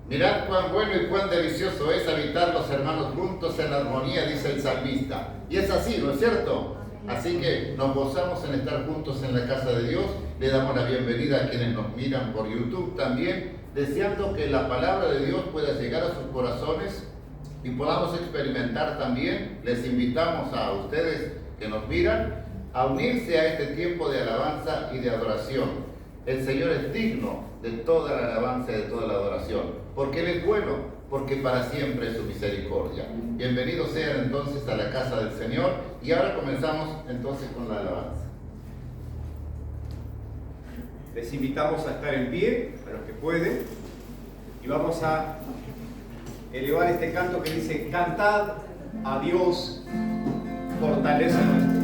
Mirad cuán bueno y cuán delicioso es habitar los hermanos juntos en armonía, dice el salmista. Y es así, ¿no es cierto? Así que nos gozamos en estar juntos en la casa de Dios. Le damos la bienvenida a quienes nos miran por YouTube también, deseando que la palabra de Dios pueda llegar a sus corazones y podamos experimentar también. Les invitamos a ustedes que nos miran a unirse a este tiempo de alabanza y de adoración. El Señor es digno de toda la alabanza y de toda la adoración, porque Él es bueno, porque para siempre es su misericordia. Bienvenidos sean entonces a la casa del Señor, y ahora comenzamos entonces con la alabanza. Les invitamos a estar en pie, a los que pueden, y vamos a elevar este canto que dice: cantad a Dios, fortaleza nuestra.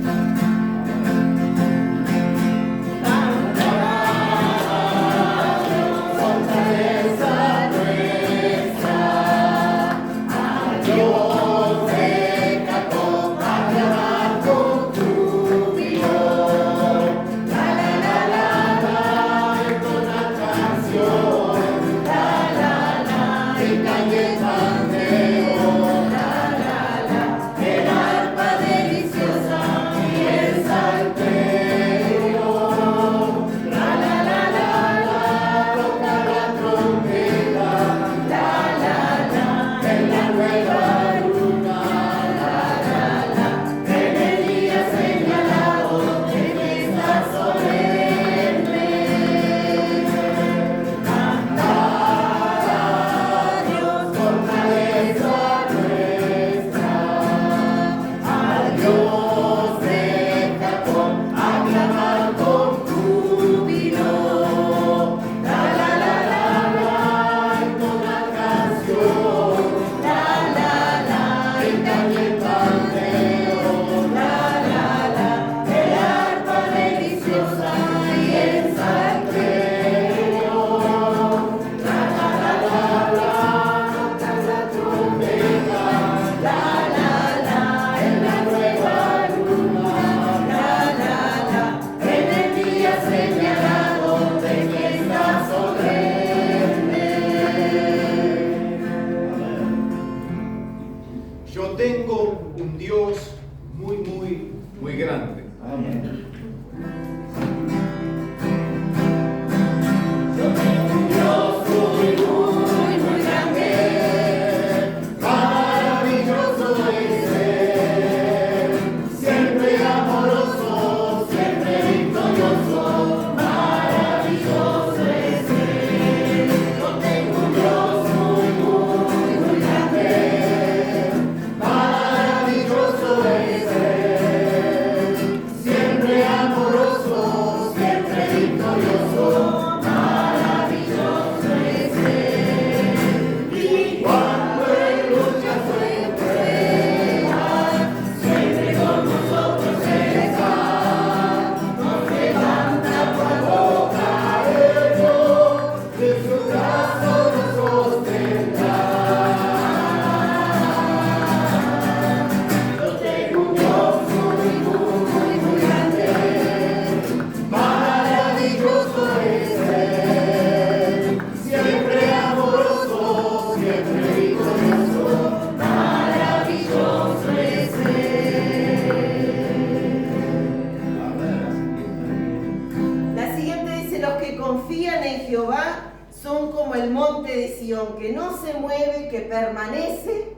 Que no se mueve, que permanece.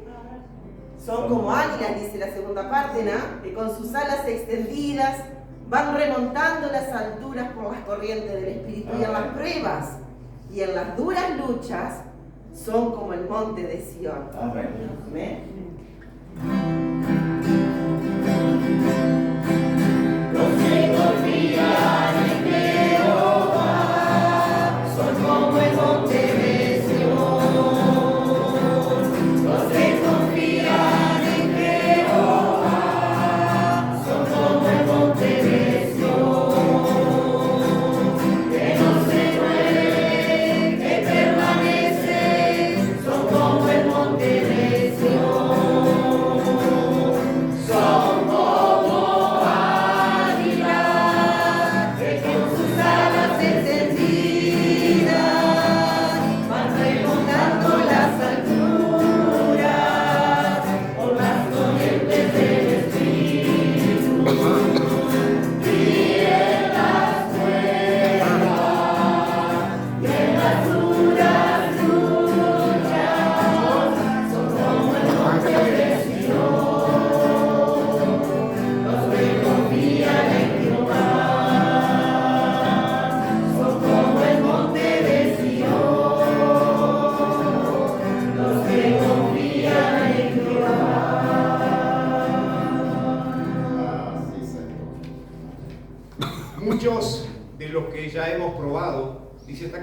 Son como águilas, dice la segunda parte, ¿no? Que con sus alas extendidas van remontando las alturas por las corrientes del Espíritu. Y en las pruebas y en las duras luchas son como el monte de Sión. Amén. Los que confían en Jehová son como el monte de Sión. Los que confían en Jehová son como el monte de Sión, que no se mueve, que permanece, son como el monte de Sión.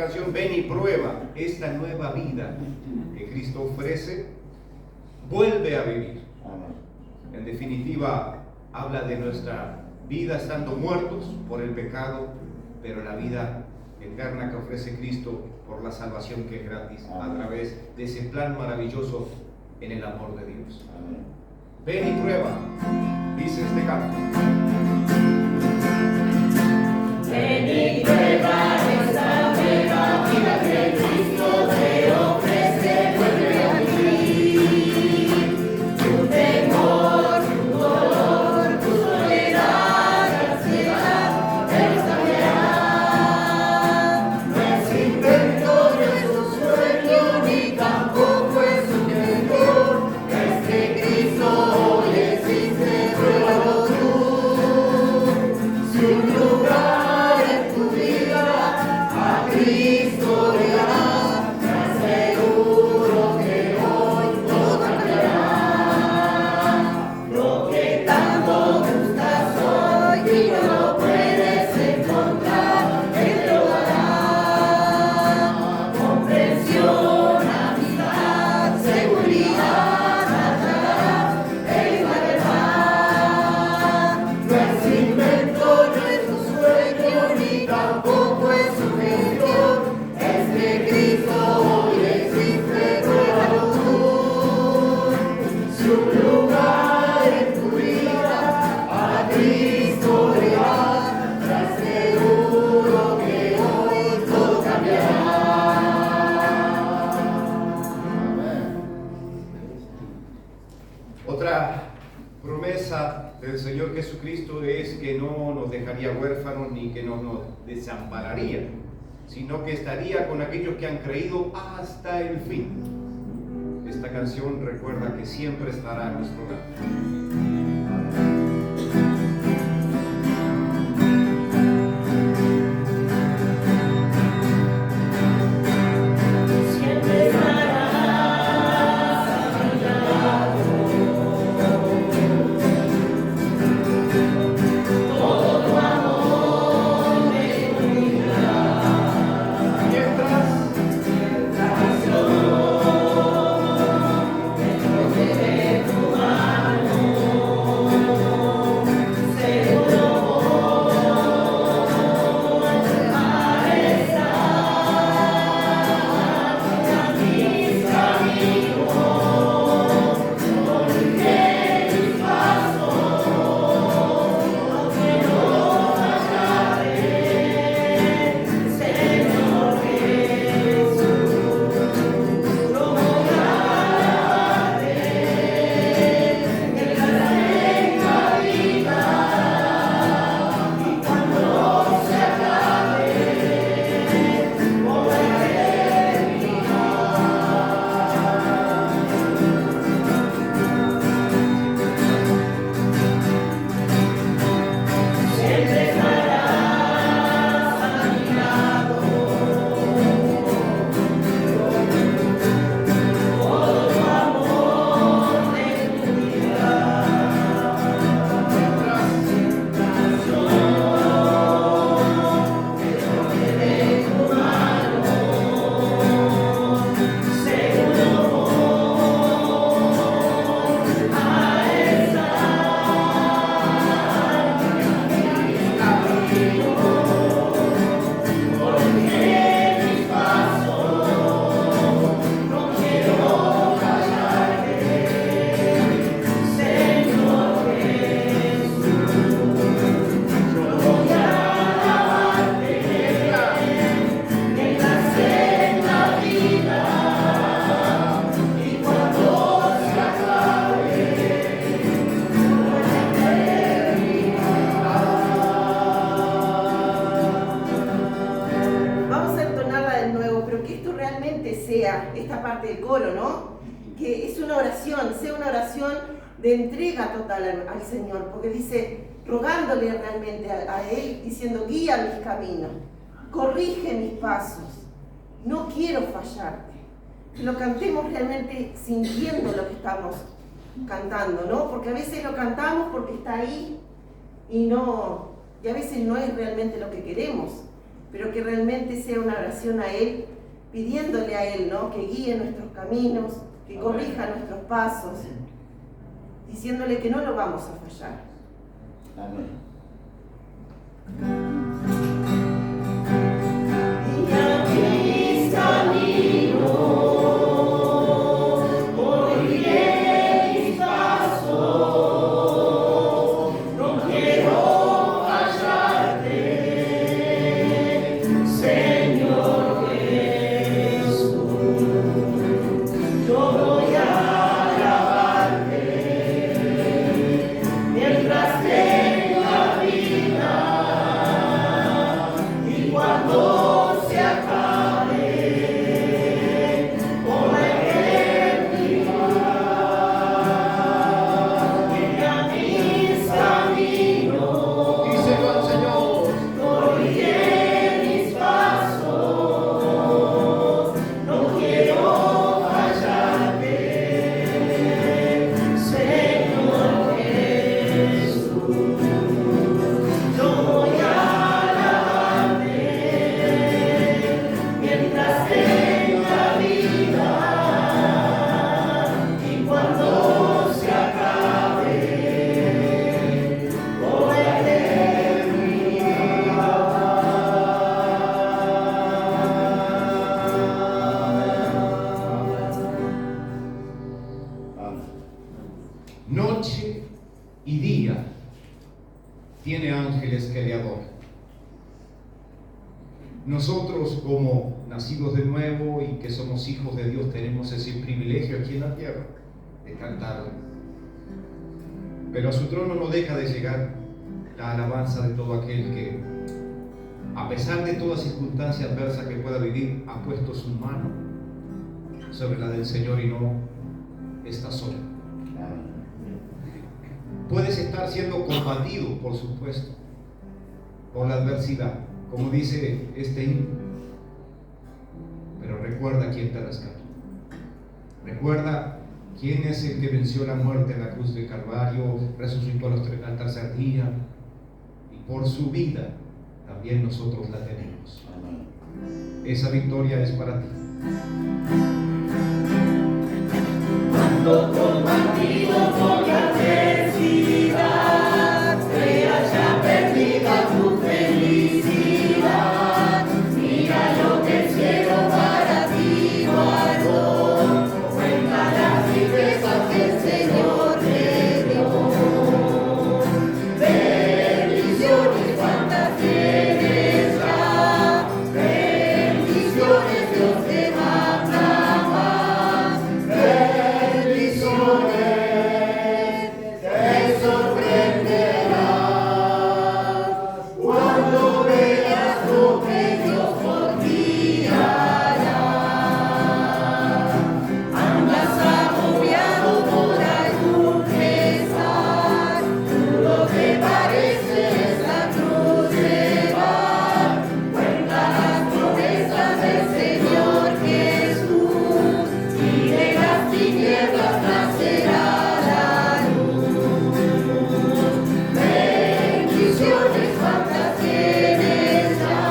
canción, ven y prueba esta nueva vida que Cristo ofrece, vuelve a vivir. En definitiva, habla de nuestra vida estando muertos por el pecado, pero la vida eterna que ofrece Cristo por la salvación que es gratis a través de ese plan maravilloso en el amor de Dios. Ven y prueba, dice este canto. Ven y prueba esta nueva vida que Cristo te ofrece, vuelve a vivir. Tu temor, tu dolor, tu soledad, ansiedad, Él cambiará. No es invento, no es un sueño, ni tampoco es un error. Es que Cristo hoy existe, pruébalo tú. Si un lugar Cristo le dará, te aseguro que hoy todo cambiará. Lo que tanto buscas hoy y no lo puedes encontrar, Él te lo dará. Comprensión, amistad, seguridad, hallará, Él va a verdad. No es invento, no es un sueño, ni tampoco es un Otra promesa del Señor Jesucristo es que no nos dejaría huérfanos ni que no nos desampararía, sino que estaría con aquellos que han creído hasta el fin. Esta canción recuerda que siempre estará a nuestro lado. Esta parte del coro, ¿no? Que es una oración, sea una oración de entrega total al Señor, porque dice, rogándole realmente a Él, diciendo, guía mis caminos, corrige mis pasos, no quiero fallarte. Que lo cantemos realmente sintiendo lo que estamos cantando, ¿no? Porque a veces lo cantamos porque está ahí y a veces no es realmente lo que queremos. pero que realmente sea una oración a Él, pidiéndole a Él, ¿no?, que guíe nuestros caminos, que corrija nuestros pasos, diciéndole que no lo vamos a fallar. Amén. Noche y día tiene ángeles que le adoran. Nosotros, como nacidos de nuevo y que somos hijos de Dios, tenemos ese privilegio aquí en la tierra de cantarle. Pero a su trono no deja de llegar la alabanza de todo aquel que, a pesar de toda circunstancia adversa que pueda vivir, ha puesto su mano sobre la del Señor y no está solo. Puedes estar siendo combatido, por supuesto, por la adversidad, como dice este himno, pero recuerda quién te rescató. Recuerda quién es el que venció la muerte en la cruz del Calvario, resucitó al tercer día, y por su vida también nosotros la tenemos. Esa victoria es para ti. Cuando combatido por la adversidad, creas ya perdida tu felicidad. Mira lo que el cielo para ti guardó. Cuenta las riquezas que el Señor te dio. Bendiciones cuantas tienes ya. Bendiciones Dios te manda más. Te sorprenderás cuando veas lo que Dios por ti hará. Andas agobiado por algún pesar, duro te parece esta cruz llevar. Cuenta las promesas del Señor Jesús y de las tinieblas nacerá la luz. Bendiciones cuantas tienes ya.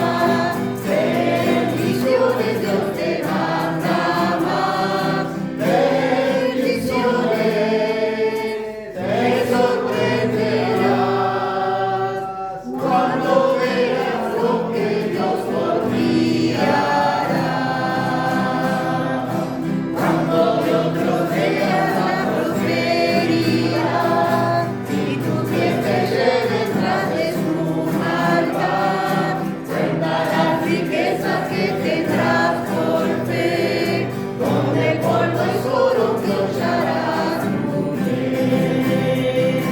Bendiciones Dios te manda más. Bendiciones te sorprenderás cuando veas lo que Dios por ti hará. Cuando de otros veas la prosperidad y tu pie te lleve tras de su maldad, cuenta las riquezas que tendrás por fe, donde polvo es oro que hollarás muy bien.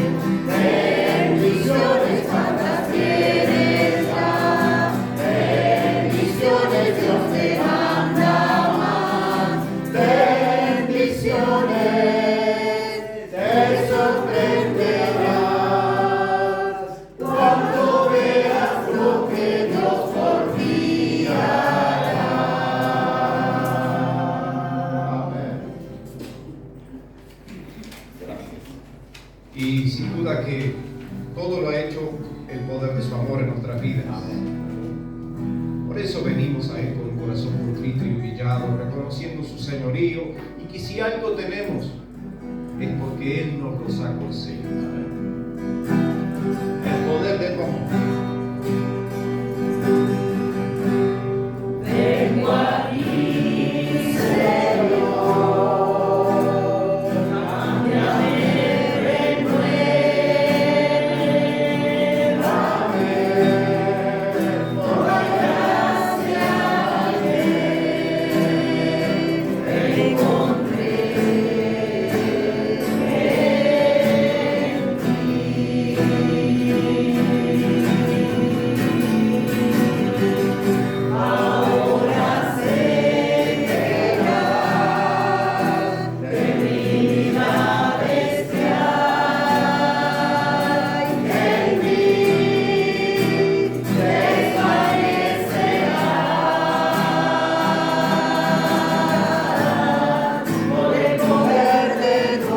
Bendiciones cuantas tienes ya. Bendiciones Dios te manda más. Bendiciones te sorprenderás cuando veas lo que Dios por ti hará. Amén. Y sin duda que todo lo ha hecho el poder de su amor en nuestras vidas. Por eso venimos a Él con un corazón contrito y humillado, reconociendo su señorío, y que si algo tenemos es porque Él nos los ha concedido. El poder de tu amor. Vengo a ti, Señor, cámbiame, renuévame, por la gracia que encontré en ti. Ahora sé que ya de mi vida bestial en mí desvanecerá por el poder de tu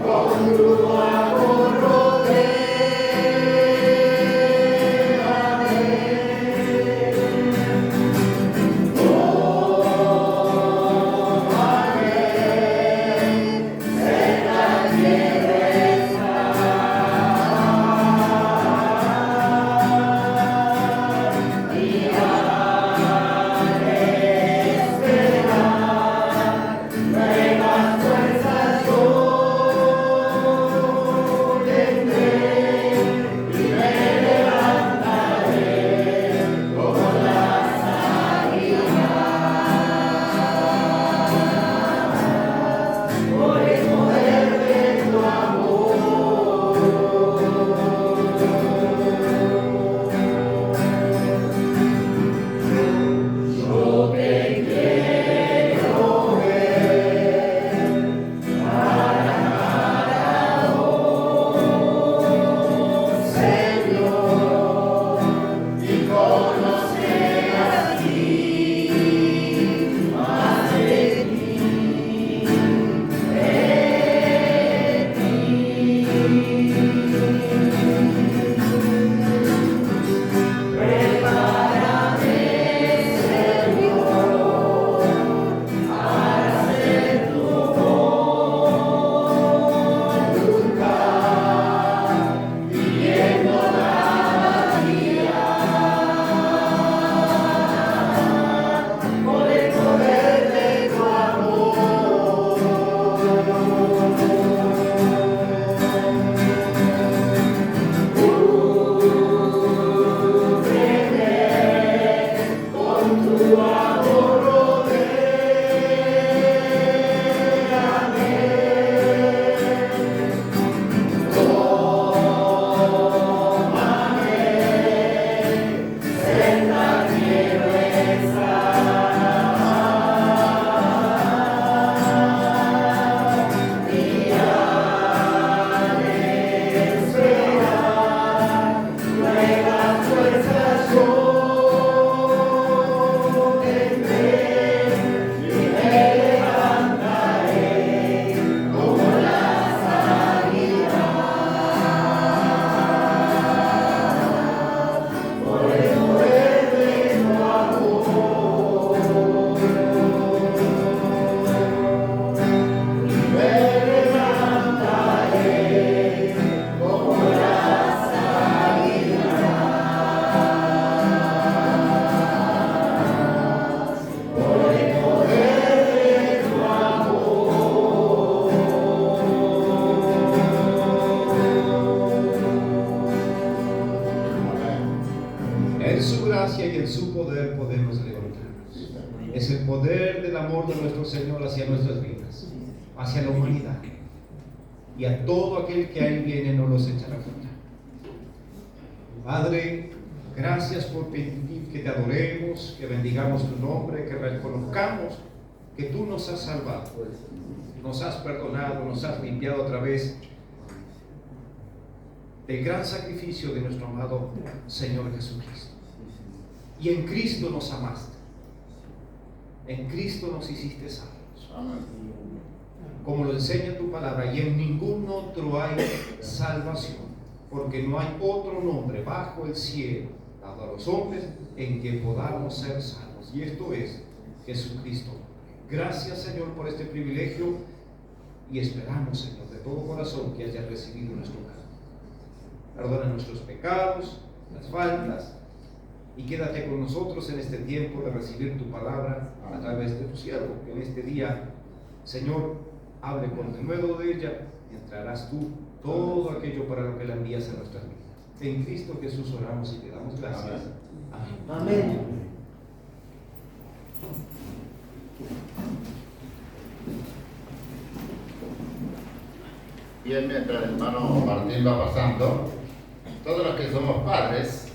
con tu amor nuevas fuerzas yo tendré y me levantaré como las águilas por el poder de tu amor. Yo te quiero ver para Señor, y conocer así más de ti, prepárame, Señor, para hacer tu voluntad, viviendo cada día por el poder de tu amor. Con tu amor rodéame, tómame, senda quiero estar, día de esperar, nuevas fuerzas yo tendré y me levantaré como las águilas por el poder de tu amor. Y me levantaré como las águilas por el poder de tu amor. En su gracia y en su poder podemos levantarnos. Es el poder del amor de nuestro Señor hacia nuestras vidas, hacia la humanidad. Y a todo aquel que ahí viene no los echará fuera. Padre, gracias por permitir que te adoremos, que bendigamos tu nombre, que reconozcamos que tú nos has salvado, nos has perdonado, nos has limpiado otra vez del gran sacrificio de nuestro amado Señor Jesucristo. Y en Cristo nos amaste. En Cristo nos hiciste salvos, Amén. como lo enseña tu palabra, y en ningún otro hay salvación, porque no hay otro nombre bajo el cielo dado a los hombres en que podamos ser salvos, y esto es Jesucristo. Gracias, Señor, por este privilegio, y esperamos, Señor, de todo corazón que hayas recibido nuestro canto. Perdona nuestros pecados, las faltas, y quédate con nosotros en este tiempo de recibir tu palabra a través de tu siervo, que en este día, Señor, hable con denuedo de ella y entrarás tú todo aquello para lo que la envías a nuestras vidas. En Cristo Jesús oramos y te damos gracias. Amén. Amén. Bien, mientras el hermano Martín va pasando, todos los que somos padres,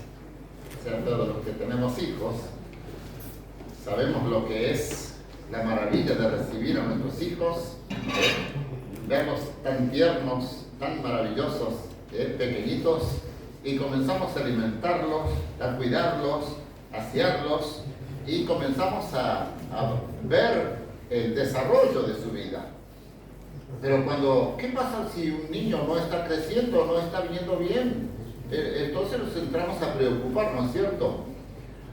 o sea, todos los que tenemos hijos, sabemos lo que es la maravilla de recibir a nuestros hijos, verlos tan tiernos, tan maravillosos, pequeñitos, y comenzamos a alimentarlos, a cuidarlos, a asearlos, y comenzamos a ver el desarrollo de su vida. Pero ¿qué pasa si un niño no está creciendo, no está viniendo bien? Entonces nos entramos a preocupar, ¿no es cierto?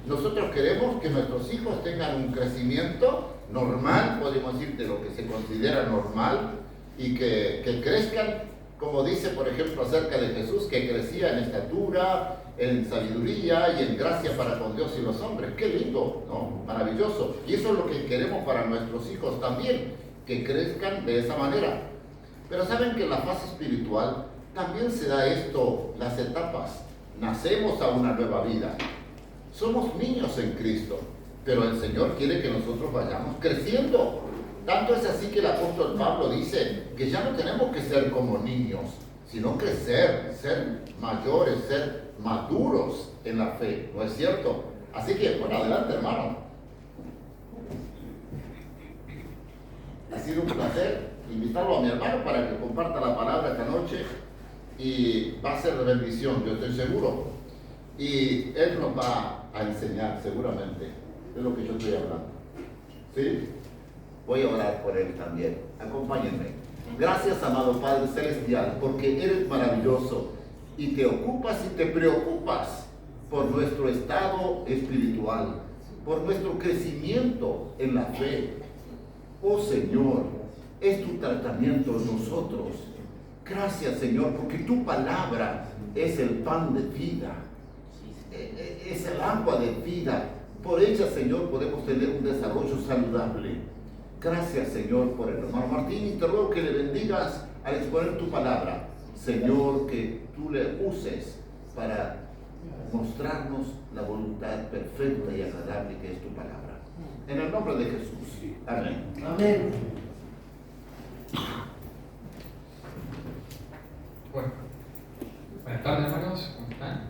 Nosotros queremos que nuestros hijos tengan un crecimiento normal, podemos decir de lo que se considera normal, y que crezcan, como dice por ejemplo acerca de Jesús, que crecía en estatura, en sabiduría y en gracia para con Dios y los hombres. ¡Qué lindo! ¿No? Maravilloso. Y eso es lo que queremos para nuestros hijos también, que crezcan de esa manera. Pero saben que en la fase espiritual también se da esto, las etapas. Nacemos a una nueva vida. Somos niños en Cristo, pero el Señor quiere que nosotros vayamos creciendo. Tanto es así que el apóstol Pablo dice que ya no tenemos que ser como niños, sino crecer, ser mayores, ser maduros en la fe, ¿no es cierto? Así que, bueno, adelante, hermano. Ha sido un placer invitarlo a mi hermano para que comparta la palabra esta noche, y va a ser de bendición, yo estoy seguro. Y él nos va a enseñar seguramente de lo que yo estoy hablando. ¿Sí? Voy a orar por él también. Acompáñenme. Gracias, amado Padre Celestial, porque eres maravilloso y te ocupas y te preocupas por nuestro estado espiritual, por nuestro crecimiento en la fe. Oh Señor, es tu tratamiento en nosotros. Gracias, Señor, porque tu palabra es el pan de vida, es el agua de vida. Por ella, Señor, podemos tener un desarrollo saludable. Gracias, Señor, por el hermano Martín, y te ruego que le bendigas al exponer tu palabra. Señor, que tú le uses para mostrarnos la voluntad perfecta y agradable que es tu palabra. En el nombre de Jesús. Amén. Amén. Bueno, buenas tardes, hermanos, ¿cómo están?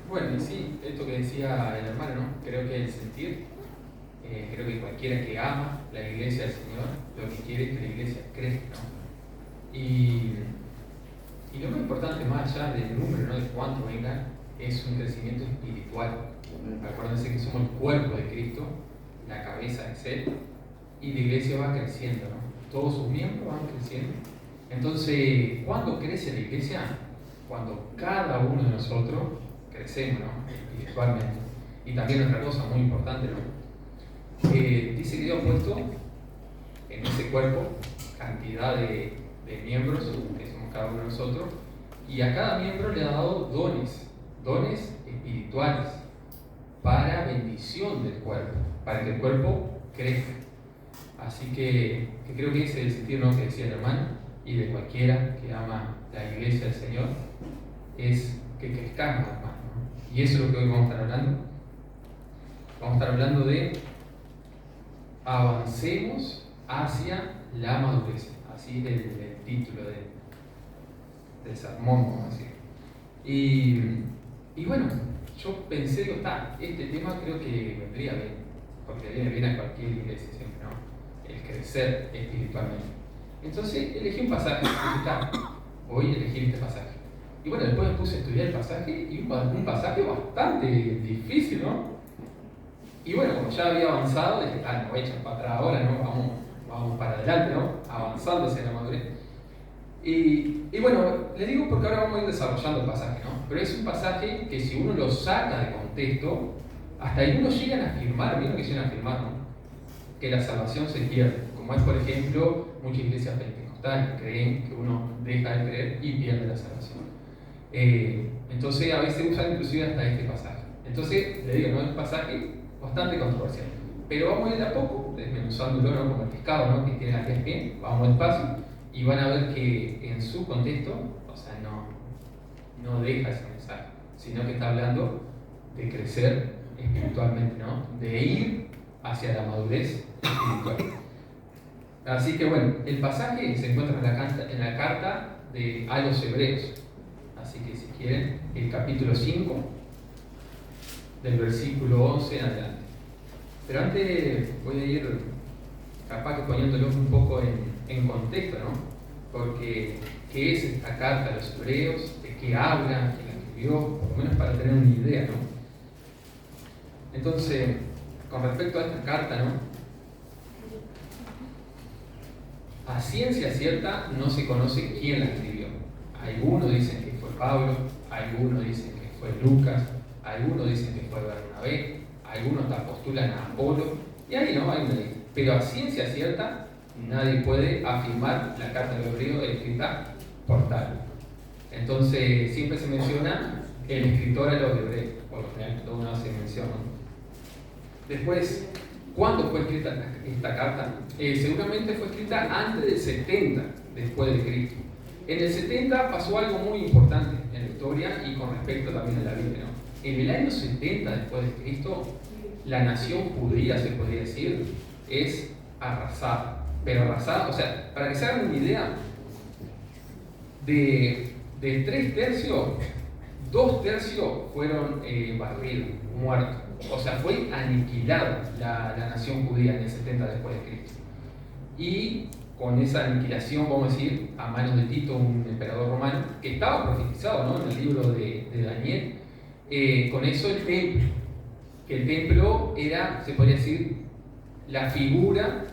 Bueno, y sí, esto que decía el hermano, ¿no? Creo que el sentir, creo que cualquiera que ama la iglesia del Señor, lo que quiere es que la iglesia crezca, ¿no? Y lo más importante, más allá del número, ¿no? De cuánto venga, es un crecimiento espiritual. Acuérdense que somos el cuerpo de Cristo, la cabeza es Él, y la iglesia va creciendo, ¿no? Todos sus miembros van creciendo. Entonces, ¿cuándo crece la iglesia? Cuando cada uno de nosotros crecemos, ¿no? Espiritualmente. Y también otra cosa muy importante, ¿no? Dice que Dios ha puesto en ese cuerpo cantidad de miembros, que somos cada uno de nosotros, y a cada miembro le ha dado dones espirituales para bendición del cuerpo, para que el cuerpo crezca. Así que creo que ese es el sentido, ¿no? Que decía el hermano, y de cualquiera que ama la iglesia del Señor, es que crezcamos, hermano, ¿no? Y eso es lo que hoy vamos a estar hablando. Vamos a estar hablando de avancemos hacia la madurez. Así es el título del sermón, vamos a decir. Y bueno, yo pensé, digo, este tema creo que vendría bien, porque viene bien a cualquier iglesia siempre, ¿no? El crecer espiritualmente. Entonces elegí un pasaje, voy a elegir este pasaje. Y bueno, después me puse a estudiar el pasaje, y un pasaje bastante difícil, ¿no? Y bueno, como ya había avanzado, dije, no voy a echar para atrás ahora, ¿no? Vamos para adelante, ¿no? Avanzando hacia la madurez. Y bueno, les digo porque ahora vamos a ir desarrollando el pasaje, ¿no? Pero es un pasaje que si uno lo saca de contexto, hasta ahí uno llegan a afirmar, ¿vieron que llegan a afirmar, ¿no? Que la salvación se pierde. Como es, por ejemplo, muchas iglesias pentecostales creen que uno deja de creer y pierde la salvación. Entonces a veces usan inclusive hasta este pasaje. Entonces, le digo, no es un pasaje bastante controversial. Pero vamos a ir de a poco, desmenuzándolo, ¿no? Como el pescado, ¿no? Que tiene las 10 pies, vamos despacio, y van a ver que en su contexto, o sea, no deja ese mensaje, sino que está hablando de crecer espiritualmente, ¿no? De ir hacia la madurez espiritual. Así que bueno, el pasaje se encuentra en la carta a los hebreos. Así que si quieren, el capítulo 5, del versículo 11 en adelante. Pero antes voy a ir capaz que poniéndolo un poco en contexto, ¿no? Porque, ¿qué es esta carta a los hebreos? ¿De qué habla? ¿Quién la escribió? Por lo menos para tener una idea, ¿no? Entonces, con respecto a esta carta, ¿no? A ciencia cierta no se conoce quién la escribió. Algunos dicen que fue Pablo, algunos dicen que fue Lucas, algunos dicen que fue Bernabé, algunos postulan a Apolo, y ahí no, hay una lista. Pero a ciencia cierta nadie puede afirmar la carta de los hebreos escrita por tal. Entonces siempre se menciona el escritor a los hebreos, por lo general uno hace mención, ¿no? Después, ¿cuándo fue escrita esta carta? Seguramente fue escrita antes del 70 después de Cristo. En el 70 pasó algo muy importante en la historia y con respecto también a la Biblia, ¿no? En el año 70 después de Cristo, la nación judía, se podría decir, es arrasada. Pero arrasada, o sea, para que se hagan una idea, de 3 tercios, 2 tercios fueron barridos, muertos. O sea, fue aniquilada la nación judía en el 70 después de Cristo. Y con esa aniquilación, vamos a decir, a manos de Tito, un emperador romano, que estaba profetizado, ¿no? En el libro de Daniel, con eso el templo, que el templo era, se podría decir, la figura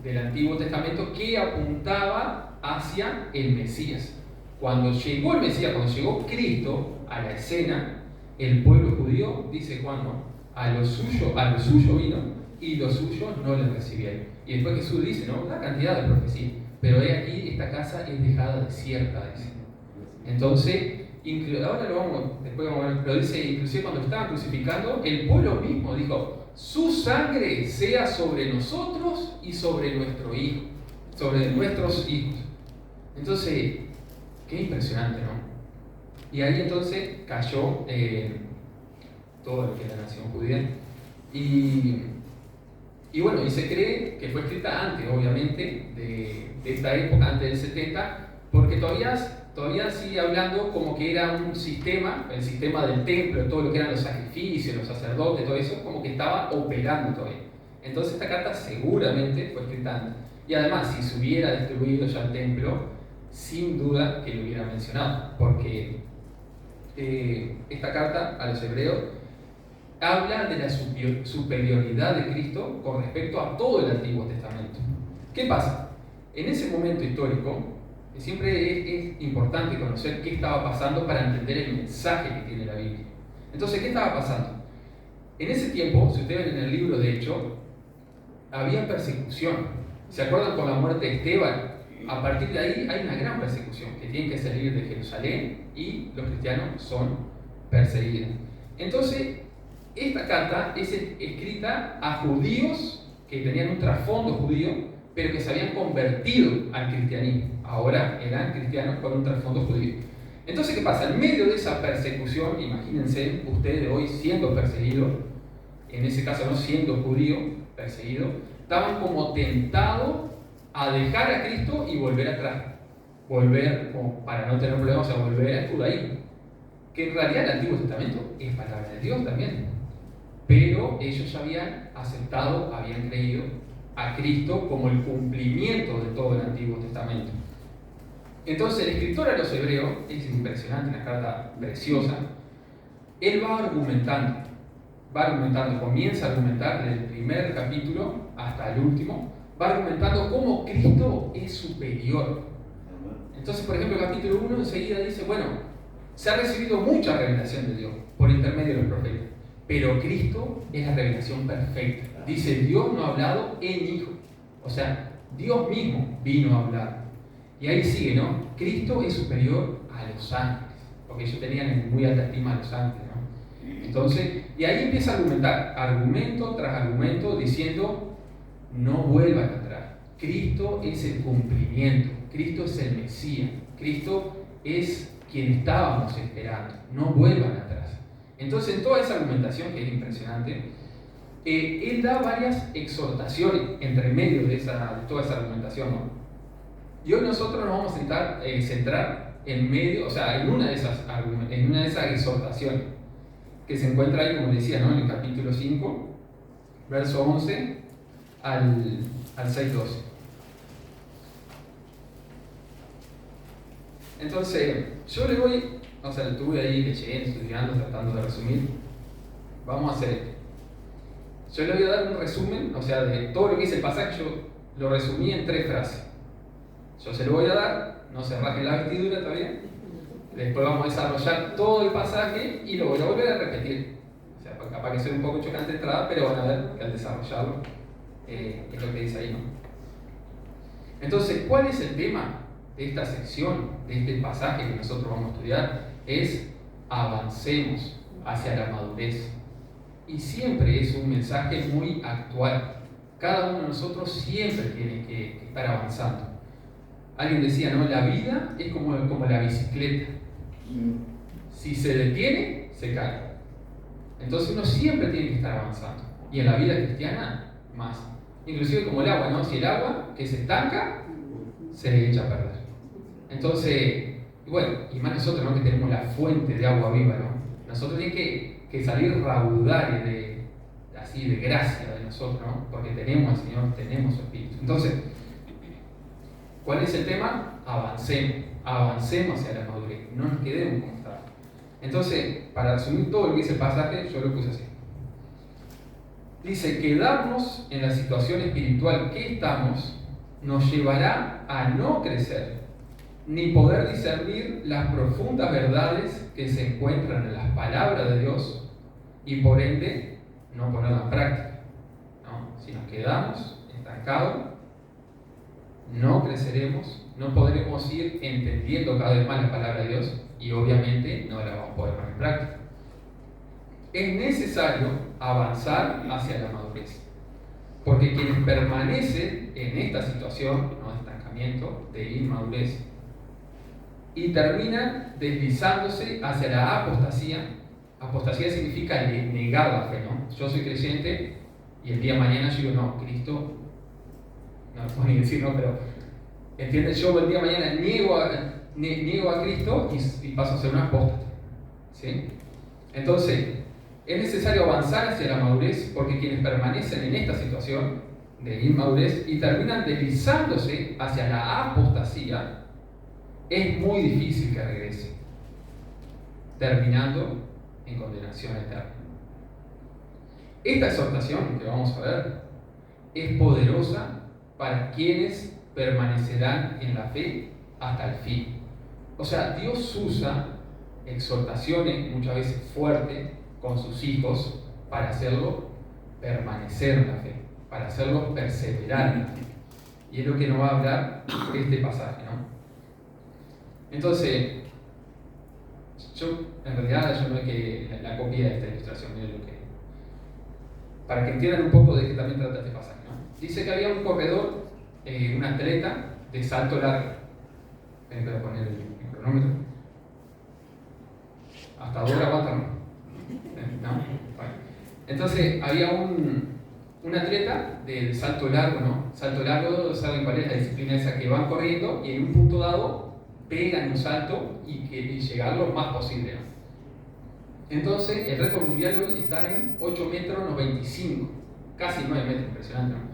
del Antiguo Testamento que apuntaba hacia el Mesías. Cuando llegó el Mesías, cuando llegó Cristo a la escena, el pueblo judío, dice Juan, ¿no? A lo suyo vino y los suyos no le recibieron. Y después Jesús dice, ¿no? Una cantidad de profecías, pero he aquí, esta casa es dejada desierta, dice. Entonces, ahora después vamos a ver, pero dice, inclusive cuando lo estaban crucificando, el pueblo mismo dijo, su sangre sea sobre nosotros y sobre nuestro hijo, sobre nuestros hijos. Entonces, qué impresionante, ¿no? Y ahí entonces cayó todo lo que es la nación judía. Y bueno, y se cree que fue escrita antes, obviamente, de esta época, antes del 70, porque todavía sigue hablando como que era un sistema, el sistema del templo, todo lo que eran los sacrificios, los sacerdotes, todo eso, como que estaba operando todavía. Entonces esta carta seguramente fue escrita antes. Y además, si se hubiera destruido ya el templo, sin duda que lo hubiera mencionado, porque esta carta a los hebreos habla de la superioridad de Cristo con respecto a todo el Antiguo Testamento. ¿Qué pasa? En ese momento histórico, siempre es importante conocer qué estaba pasando para entender el mensaje que tiene la Biblia. Entonces, ¿qué estaba pasando? En ese tiempo, si ustedes ven en el libro de Hechos, había persecución. ¿Se acuerdan con la muerte de Esteban? A partir de ahí hay una gran persecución, que tienen que salir de Jerusalén y los cristianos son perseguidos. Entonces, esta carta es escrita a judíos que tenían un trasfondo judío, pero que se habían convertido al cristianismo. Ahora eran cristianos con un trasfondo judío. Entonces, ¿qué pasa? En medio de esa persecución, imagínense ustedes hoy siendo perseguidos, en ese caso no siendo judíos perseguidos, estaban como tentados a dejar a Cristo y volver atrás. Volver, como para no tener problemas, a volver al judaísmo. Que en realidad el Antiguo Testamento es palabra de Dios también. Pero ellos ya habían aceptado, habían creído a Cristo como el cumplimiento de todo el Antiguo Testamento. Entonces el escritor a los hebreos, es impresionante, una carta preciosa, él va argumentando va argumentando, comienza a argumentar desde el primer capítulo hasta el último, va argumentando cómo Cristo es superior. Entonces, por ejemplo, el capítulo 1 enseguida dice, bueno, se ha recibido mucha revelación de Dios por intermedio de los profetas, pero Cristo es la revelación perfecta. Dice, Dios no ha hablado en Hijo. O sea, Dios mismo vino a hablar. Y ahí sigue, ¿no? Cristo es superior a los ángeles, porque ellos tenían en muy alta estima a los ángeles, ¿no? Entonces, y ahí empieza a argumentar, argumento tras argumento, diciendo, no vuelvan atrás. Cristo es el cumplimiento, Cristo es el Mesías, Cristo es quien estábamos esperando, no vuelvan atrás. Entonces, en toda esa argumentación, que es impresionante, él da varias exhortaciones entre medio de toda esa argumentación, ¿no? Y hoy nosotros nos vamos a centrar en medio, o sea, en una de esas exhortaciones, que se encuentra ahí, como decía, ¿no? En el capítulo 5, verso 11 al 6:12. Entonces, yo le voy, o sea, estuve ahí leyendo, estudiando, tratando de resumir. Vamos a hacer esto. Yo le voy a dar un resumen, o sea, de todo lo que dice el pasaje, yo lo resumí en 3 frases. Yo se lo voy a dar, no se raje la vestidura todavía. Después vamos a desarrollar todo el pasaje y lo voy a volver a repetir. O sea, capaz que sea un poco chocante de entrada, pero van a ver que al desarrollarlo es lo que dice ahí, ¿no? Entonces, ¿cuál es el tema de esta sección, de este pasaje que nosotros vamos a estudiar? Es avancemos hacia la madurez. Y siempre es un mensaje muy actual. Cada uno de nosotros siempre tiene que estar avanzando. Alguien decía, ¿no? La vida es como la bicicleta. Si se detiene, se cae. Entonces uno siempre tiene que estar avanzando. Y en la vida cristiana, más. Inclusive como el agua, ¿no? Si el agua que se estanca, se echa a perder. Entonces, bueno, y más nosotros, ¿no? Que tenemos la fuente de agua viva, ¿no? Nosotros tenemos que salir raudales de gracia de nosotros, ¿no? Porque tenemos al Señor, tenemos su Espíritu. Entonces, ¿cuál es el tema? Avancemos hacia la madurez, no nos quedemos como estamos. Entonces, para resumir todo lo que dice el pasaje, yo lo puse así. Dice, quedarnos en la situación espiritual que estamos nos llevará a no crecer, ni poder discernir las profundas verdades que se encuentran en las palabras de Dios y por ende no ponerlas en práctica, ¿no? Si nos quedamos estancados, no creceremos, no podremos ir entendiendo cada vez más la palabra de Dios y obviamente no la vamos a poder poner en práctica. Es necesario avanzar hacia la madurez, porque quienes permanecen en esta situación, ¿no? De estancamiento, de inmadurez, y terminan deslizándose hacia la apostasía. Apostasía significa negar la fe, ¿no? Yo soy creyente y el día de mañana yo digo, no, Cristo, no lo puedo ni decir, no, pero ¿entiendes? Yo el día de mañana niego a Cristo y paso a ser un apóstata, ¿sí? Entonces, es necesario avanzar hacia la madurez porque quienes permanecen en esta situación de inmadurez y terminan deslizándose hacia la apostasía, es muy difícil que regrese, terminando en condenación eterna. Esta exhortación que vamos a ver es poderosa para quienes permanecerán en la fe hasta el fin. O sea, Dios usa exhortaciones muchas veces fuertes con sus hijos para hacerlo permanecer en la fe, para hacerlo perseverar en la fe. Y es lo que nos va a hablar este pasaje, ¿no? Entonces, en realidad yo no es que la copia de esta ilustración, miren lo que, para que entiendan un poco de qué también trata este pasaje, ¿no? Dice que había un corredor, un atleta de salto largo. Ven, voy a poner el cronómetro. Hasta ahora aguanta, ¿no? ¿No? Bueno. Entonces había un atleta del salto largo, ¿no? Salto largo, ¿saben cuál es la disciplina esa? Que van corriendo y en un punto dado pegan un salto y llegar lo más posible, ¿no? Entonces el récord mundial hoy está en 8 metros 95, casi 9 metros, impresionante, ¿no?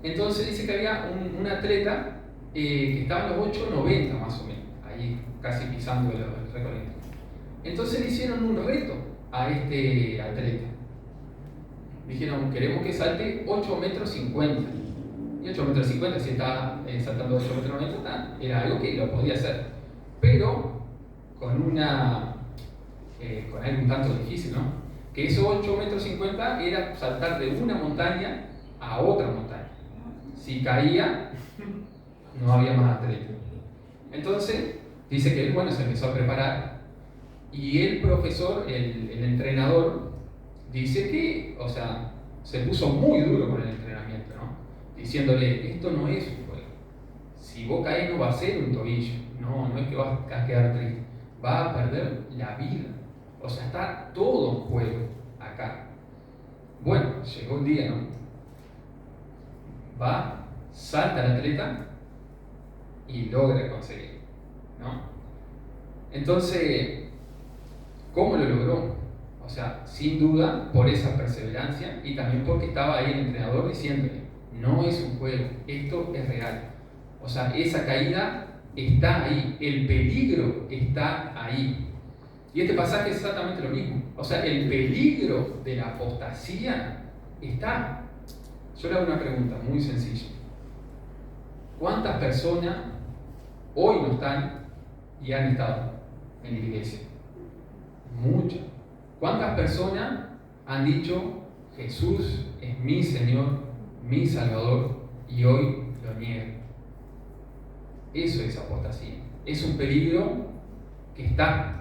Entonces dice que había un atleta que estaba en los 8.90 más o menos, ahí casi pisando el récord. Entonces le hicieron un reto a este atleta. dijeron, queremos que salte 8,50 metros. Y 8,50 metros, si estaba saltando 8,90 metros, era algo que lo podía hacer. Pero con algo un tanto difícil, ¿no? Que esos 8,50 metros era saltar de una montaña a otra montaña. Si caía, no había más atleta. Entonces, dice que él, bueno, se empezó a preparar. Y el profesor, el entrenador, dice que, o sea, se puso muy duro con el entrenamiento, ¿no? Diciéndole, esto no es un juego. Si vos caes no va a ser un tobillo. No es que vas a quedar triste. Vas a perder la vida. O sea, está todo en juego acá. Bueno, llegó el día, ¿no? Va, salta el atleta y logra conseguir, ¿no? Entonces, ¿cómo lo logró? O sea, sin duda por esa perseverancia y también porque estaba ahí el entrenador diciéndole, no es un juego, esto es real. O sea, esa caída está ahí, el peligro está ahí. Y este pasaje es exactamente lo mismo. O sea, el peligro de la apostasía está. Yo le hago una pregunta muy sencilla. ¿Cuántas personas hoy no están y han estado en la iglesia? Muchas. ¿Cuántas personas han dicho, Jesús es mi Señor, mi Salvador, y hoy lo niegan? Eso es apostasía. Es un peligro que está.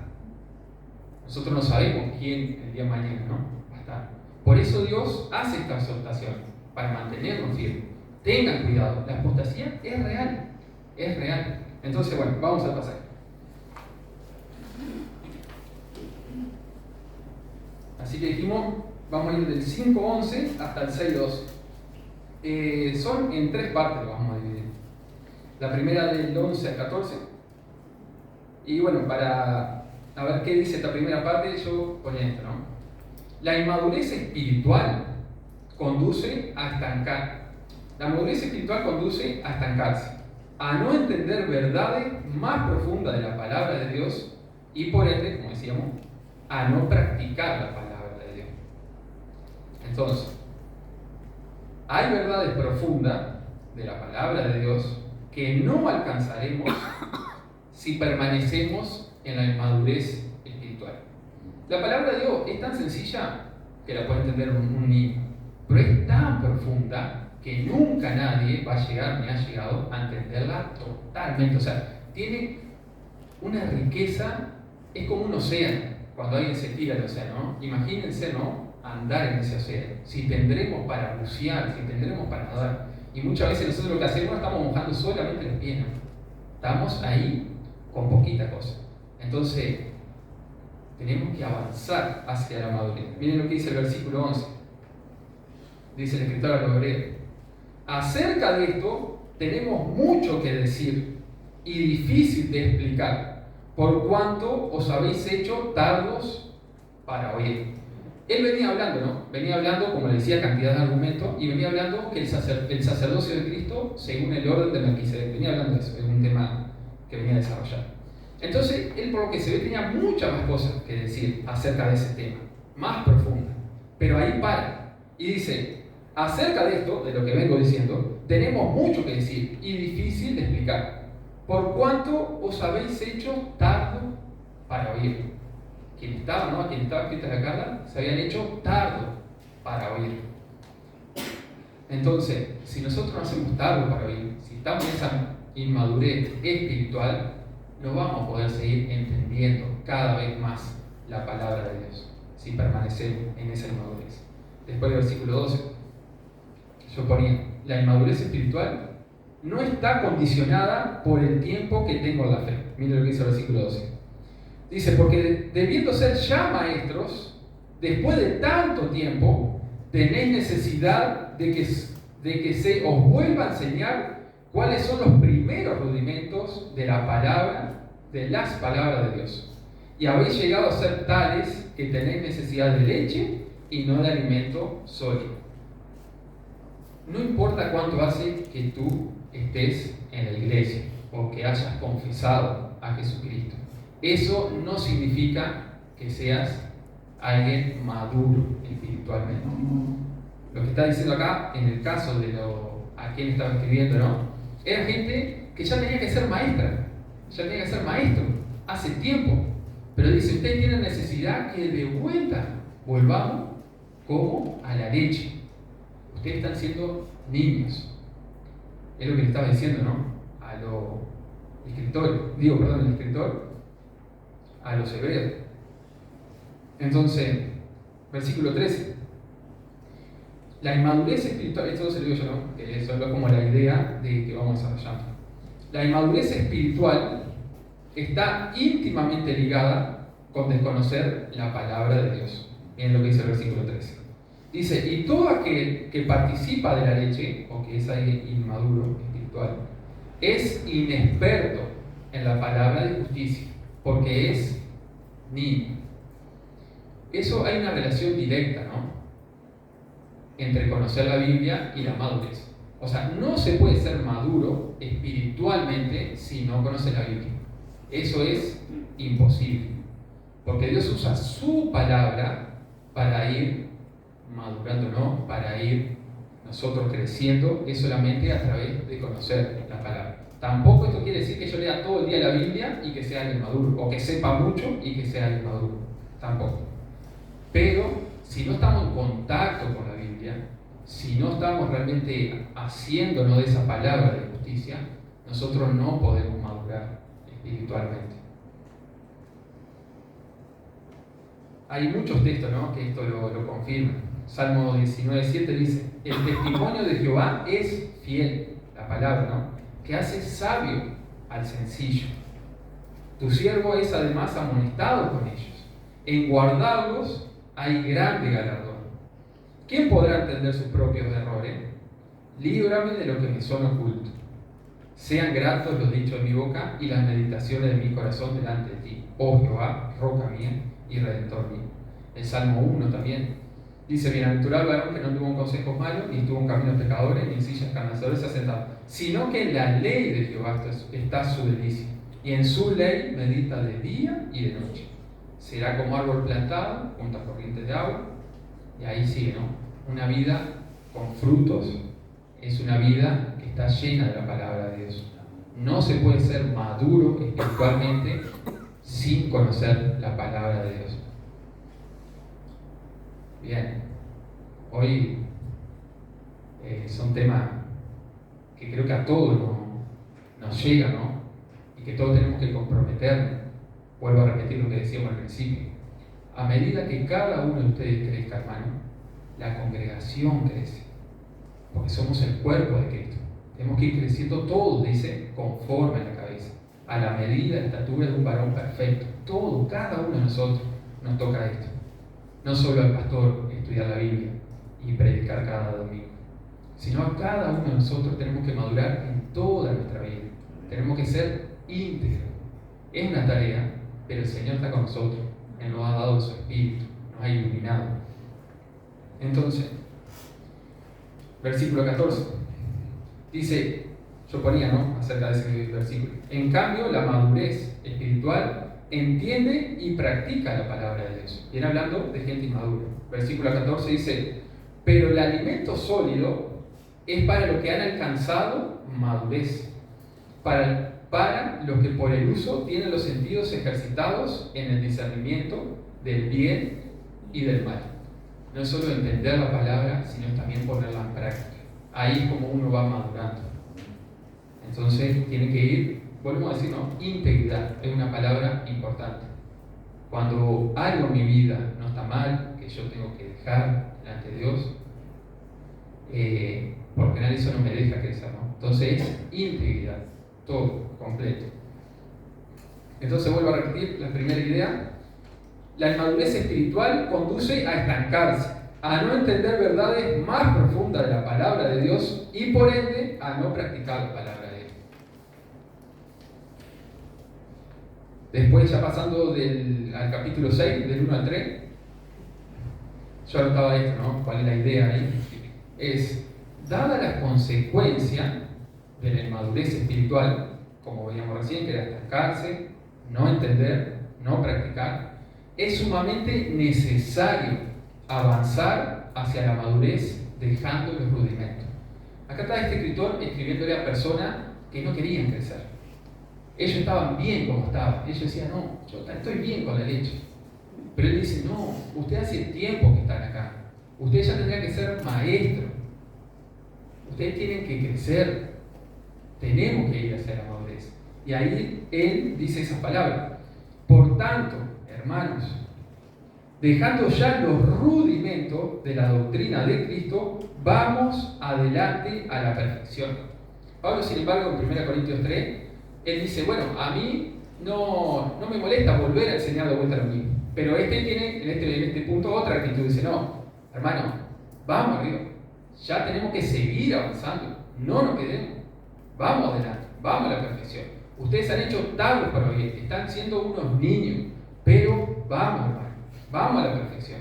Nosotros no sabemos quién el día de mañana, ¿no? Va a estar. Por eso Dios hace esta exhortación, para mantenernos firmes. Tengan cuidado, la apostasía es real. Es real. Entonces, bueno, vamos al pasaje. Así que dijimos, vamos a ir del 5:11 hasta el 6:12. Son en 3 partes, lo vamos a dividir. La primera del 11 al 14. Y bueno, para a ver qué dice esta primera parte, yo ponía esto, ¿no? La inmadurez espiritual conduce a estancar. La madurez espiritual conduce a estancarse, a no entender verdades más profundas de la palabra de Dios y por ende, como decíamos, a no practicar la palabra de Dios. Entonces, hay verdades profundas de la palabra de Dios que no alcanzaremos si permanecemos en la inmadurez espiritual. La palabra de Dios es tan sencilla que la puede entender un niño, pero es tan profunda que nunca nadie va a llegar ni ha llegado a entenderla totalmente. O sea, tiene una riqueza, es como un océano. Cuando alguien se tira al océano, ¿no? Imagínense, ¿no? Andar en ese océano. Si tendremos para bucear, si tendremos para nadar. Y muchas veces nosotros lo que hacemos estamos mojando solamente los pies, ¿no? Estamos ahí con poquita cosa. Entonces, tenemos que avanzar hacia la madurez. Miren lo que dice el versículo 11. Dice el escritor a los hebreos: acerca de esto tenemos mucho que decir y difícil de explicar, por cuanto os habéis hecho tardos para oír. Él venía hablando, ¿no? Venía hablando, como le decía, cantidad de argumentos, y venía hablando que el sacerdocio de Cristo según el orden de Melquisedec. Venía hablando de eso, es un tema que venía a desarrollar. Entonces, él, por lo que se ve, tenía muchas más cosas que decir acerca de ese tema, más profunda. Pero ahí para y dice: acerca de esto, de lo que vengo diciendo, tenemos mucho que decir y difícil de explicar, por cuanto os habéis hecho tardo para oír. Quien estaba, ¿no? Quien estaba escrita la carta, se habían hecho tardo para oír. Entonces, si nosotros no hacemos tardo para oír, si estamos en esa inmadurez espiritual, no vamos a poder seguir entendiendo cada vez más la palabra de Dios, si permanecemos en esa inmadurez. Después del versículo 12, yo ponía: la inmadurez espiritual no está condicionada por el tiempo que tengo en la fe. Miren lo que dice el versículo 12. Dice: porque debiendo ser ya maestros, después de tanto tiempo, tenéis necesidad de que se os vuelva a enseñar cuáles son los primeros rudimentos de la palabra, de las palabras de Dios. Y habéis llegado a ser tales que tenéis necesidad de leche y no de alimento sólido. No importa cuánto hace que tú estés en la iglesia o que hayas confesado a Jesucristo, eso no significa que seas alguien maduro espiritualmente. lo que está diciendo acá, en el caso de a quien estaba escribiendo, ¿no? Era gente que ya tenía que ser maestra, ya tenía que ser maestro, hace tiempo. Pero dice, ustedes tienen necesidad que de vuelta volvamos como a la leche. Ustedes están siendo niños. Es lo que le estaba diciendo, ¿no? A los escritores, el escritor, a los hebreos. Entonces, versículo 13. La inmadurez espiritual, esto lo digo yo, ¿no? Que eso es como la idea de que vamos desarrollando. La inmadurez espiritual está íntimamente ligada con desconocer la palabra de Dios. Miren lo que dice el versículo 13. Dice, y todo aquel que participa de la leche, o que es alguien inmaduro espiritual, es inexperto en la palabra de justicia, porque es niño. Eso hay una relación directa, ¿no? Entre conocer la Biblia y la madurez. O sea, no se puede ser maduro espiritualmente si no conoce la Biblia. Eso es imposible. Porque Dios usa su palabra para ir madurando, ¿no? Para ir nosotros creciendo, es solamente a través de conocer la palabra. Tampoco esto quiere decir que yo lea todo el día la Biblia y que sea alguien maduro, o que sepa mucho y que sea alguien maduro. Tampoco. Pero si no estamos en contacto con la Biblia, si no estamos realmente haciéndonos de esa palabra de justicia, nosotros no podemos madurar espiritualmente. Hay muchos textos, ¿no?, que esto lo confirman. Salmo 19:7 dice, el testimonio de Jehová es fiel, la palabra, ¿no?, que hace sabio al sencillo. Tu siervo es además amonestado con ellos. En guardarlos hay grande galardón. ¿Quién podrá entender sus propios errores? Líbrame de lo que me son ocultos. Sean gratos los dichos de mi boca y las meditaciones de mi corazón delante de ti, oh Jehová, roca mía y redentor mío. El Salmo 1 también dice, bienaventurado el varón que no tuvo un consejo malo, ni tuvo un camino de pecadores, ni en sillas escarnecedores se ha sentado, sino que en la ley de Jehová está su delicia, y en su ley medita de día y de noche. Será como árbol plantado junto a corrientes de agua, y ahí sigue, ¿no? Una vida con frutos es una vida que está llena de la palabra de Dios. No se puede ser maduro espiritualmente sin conocer la palabra de Dios. Bien, hoy son temas que creo que a todos nos llegan, ¿no? Y que todos tenemos que comprometernos. Vuelvo a repetir lo que decíamos al principio. A medida que cada uno de ustedes crezca, hermano, la congregación crece. Porque somos el cuerpo de Cristo. Tenemos que ir creciendo todos, dice, conforme a la cabeza. A la medida de la estatura de un varón perfecto. Todo, cada uno de nosotros nos toca esto. No solo al pastor estudiar la Biblia y predicar cada domingo, sino a cada uno de nosotros tenemos que madurar en toda nuestra vida. Tenemos que ser íntegros. Es una tarea, pero el Señor está con nosotros. Él nos ha dado su Espíritu, nos ha iluminado. Entonces, versículo 14, dice, yo ponía, ¿no?, acerca de ese versículo. En cambio, la madurez espiritual entiende y practica la palabra de Dios. Viene hablando de gente inmadura. Versículo 14 dice, pero el alimento sólido es para los que han alcanzado madurez, para los que por el uso tienen los sentidos ejercitados en el discernimiento del bien y del mal. No es solo entender la palabra, sino también ponerla en práctica. Ahí es como uno va madurando. Entonces tiene que ir, volvemos a decir, ¿no?, integridad, es una palabra importante. Cuando algo en mi vida no está mal, que yo tengo que dejar delante de Dios, porque en realidad eso no me deja crecer, ¿no? Entonces es integridad, todo, completo. Entonces vuelvo a repetir la primera idea. La inmadurez espiritual conduce a estancarse, a no entender verdades más profundas de la palabra de Dios y por ende a no practicar la palabra de Dios. Después, ya pasando al capítulo 6, del 1 al 3, yo anotaba esto, ¿no? ¿Cuál es la idea ahí? Es, dada la consecuencia de la inmadurez espiritual, como veíamos recién, que era estancarse, no entender, no practicar, es sumamente necesario avanzar hacia la madurez dejando los rudimentos. Acá está este escritor escribiéndole a personas que no querían crecer. Ellos estaban bien como estaban. Ellos decían, no, yo estoy bien con la leche. Pero él dice, no, ustedes hace tiempo que están acá. Ustedes ya tendrían que ser maestros. Ustedes tienen que crecer. Tenemos que ir hacia la madurez. Y ahí él dice esas palabras. Por tanto, hermanos, dejando ya los rudimentos de la doctrina de Cristo, vamos adelante a la perfección. Pablo, sin embargo, en 1 Corintios 3, él dice, bueno, a mí no me molesta volver a enseñar de vuelta lo mismo. Pero este tiene en este punto otra actitud. Dice, no, hermano, vamos arriba. Ya tenemos que seguir avanzando. No nos quedemos. Vamos adelante. Vamos a la perfección. Ustedes han hecho tablas para bien. Están siendo unos niños. Pero vamos, hermano. Vamos a la perfección.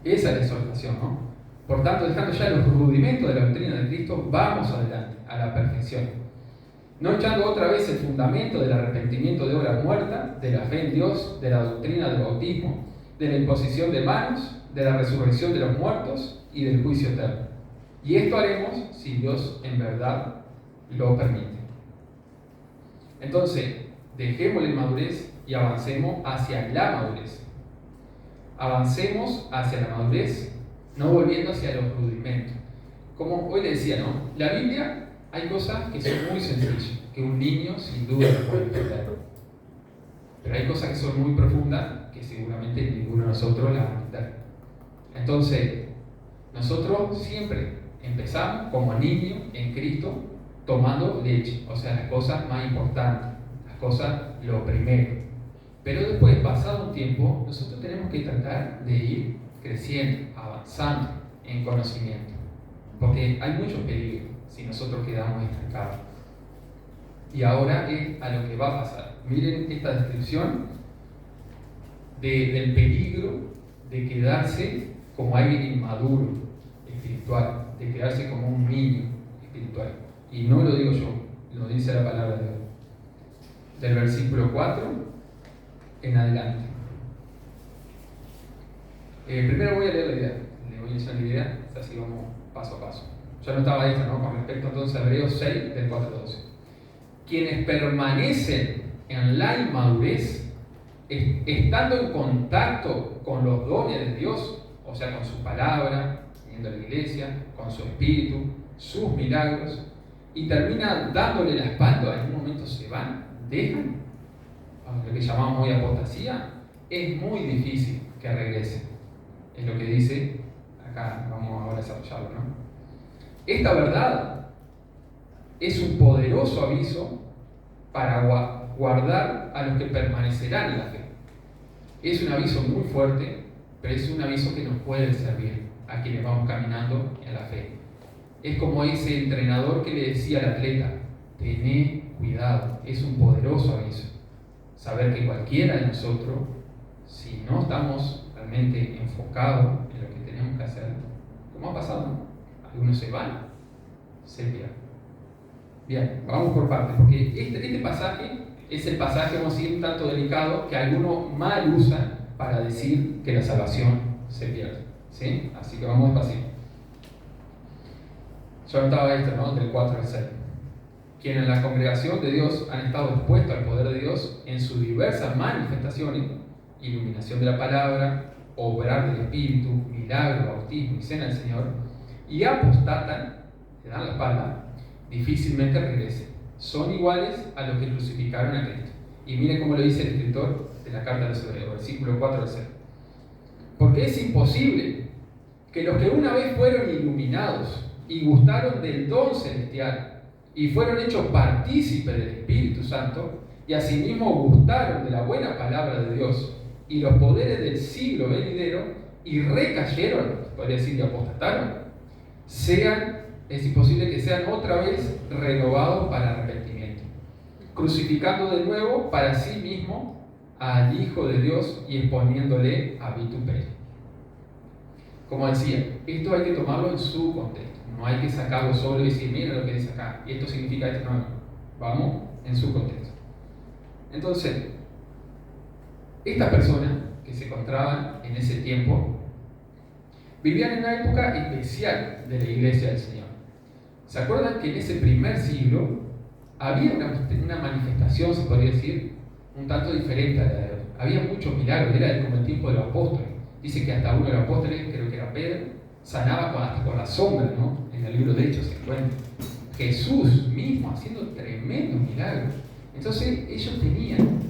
Esa es la exhortación, ¿no? Por tanto, dejando ya los rudimentos de la doctrina de Cristo, vamos adelante a la perfección. No echando otra vez el fundamento del arrepentimiento de obra muerta, de la fe en Dios, de la doctrina del bautismo, de la imposición de manos, de la resurrección de los muertos y del juicio eterno. Y esto haremos si Dios en verdad lo permite. Entonces, dejemos la inmadurez y avancemos hacia la madurez. Avancemos hacia la madurez, no volviendo hacia los rudimentos. Como hoy le decía, ¿no? La Biblia, hay cosas que son muy sencillas, que un niño sin duda lo puede entender. Pero hay cosas que son muy profundas, que seguramente ninguno de nosotros las va a entender. Entonces, nosotros siempre empezamos como niños en Cristo, tomando leche, o sea, las cosas más importantes, las cosas lo primero. Pero después, pasado un tiempo, nosotros tenemos que tratar de ir creciendo, avanzando en conocimiento. Porque hay muchos peligros si nosotros quedamos estancados. Y ahora es a lo que va a pasar. Miren esta descripción del peligro de quedarse como alguien inmaduro espiritual, de quedarse como un niño espiritual. Y no lo digo yo, lo dice la palabra de Dios. Del versículo 4 en adelante. Primero voy a leer la idea. Le voy a enseñar la idea, así vamos paso a paso. Ya no estaba esto, ¿no? Con respecto entonces a Hebreos 6, del 4 al 12. Quienes permanecen en la inmadurez, estando en contacto con los dones de Dios, o sea, con su palabra, yendo a la iglesia, con su espíritu, sus milagros, y terminan dándole la espalda, en un momento se van, dejan, lo que llamamos hoy apostasía, es muy difícil que regresen. Es lo que dice acá, vamos ahora a desarrollarlo, ¿no? Esta verdad es un poderoso aviso para guardar a los que permanecerán en la fe. Es un aviso muy fuerte, pero es un aviso que nos puede servir a quienes vamos caminando en la fe. Es como ese entrenador que le decía al atleta, tené cuidado, es un poderoso aviso. Saber que cualquiera de nosotros, si no estamos realmente enfocados en lo que tenemos que hacer, como ha pasado, algunos se van, se pierden. Bien, vamos por partes, porque este pasaje es el pasaje, vamos a decir, un tanto delicado, que algunos mal usan para decir que la salvación se pierde. ¿Sí? Así que vamos despacito. Yo notaba esto, ¿no? Del 4 al 6. Quienes en la congregación de Dios han estado expuestos al poder de Dios en sus diversas manifestaciones, iluminación de la palabra, obrar del Espíritu, milagro, bautismo y cena del Señor, y apostatan, se dan la espalda, difícilmente regresen. Son iguales a los que crucificaron a Cristo. Y miren cómo lo dice el escritor de la carta de los Hebreos, versículo 4 al 6. Porque es imposible que los que una vez fueron iluminados y gustaron del don celestial y fueron hechos partícipes del Espíritu Santo y asimismo gustaron de la buena palabra de Dios y los poderes del siglo venidero y recayeron, podría decir, y apostataron, es imposible que sean otra vez renovados para arrepentimiento, crucificando de nuevo para sí mismo al Hijo de Dios y exponiéndole a vituperio. Como decía, esto hay que tomarlo en su contexto, no hay que sacarlo solo y decir, mira lo que dice acá, y esto significa esto, no, vamos en su contexto. Entonces, estas personas que se encontraban en ese tiempo vivían en una época especial de la iglesia del Señor. ¿Se acuerdan que en ese primer siglo había una manifestación, se podría decir, un tanto diferente a la de hoy? Había muchos milagros, era como el tiempo de los apóstoles. Dice que hasta uno de los apóstoles, creo que era Pedro, sanaba hasta con la sombra, ¿no? En el libro de Hechos se encuentra. Jesús mismo haciendo tremendos milagros. Entonces ellos tenían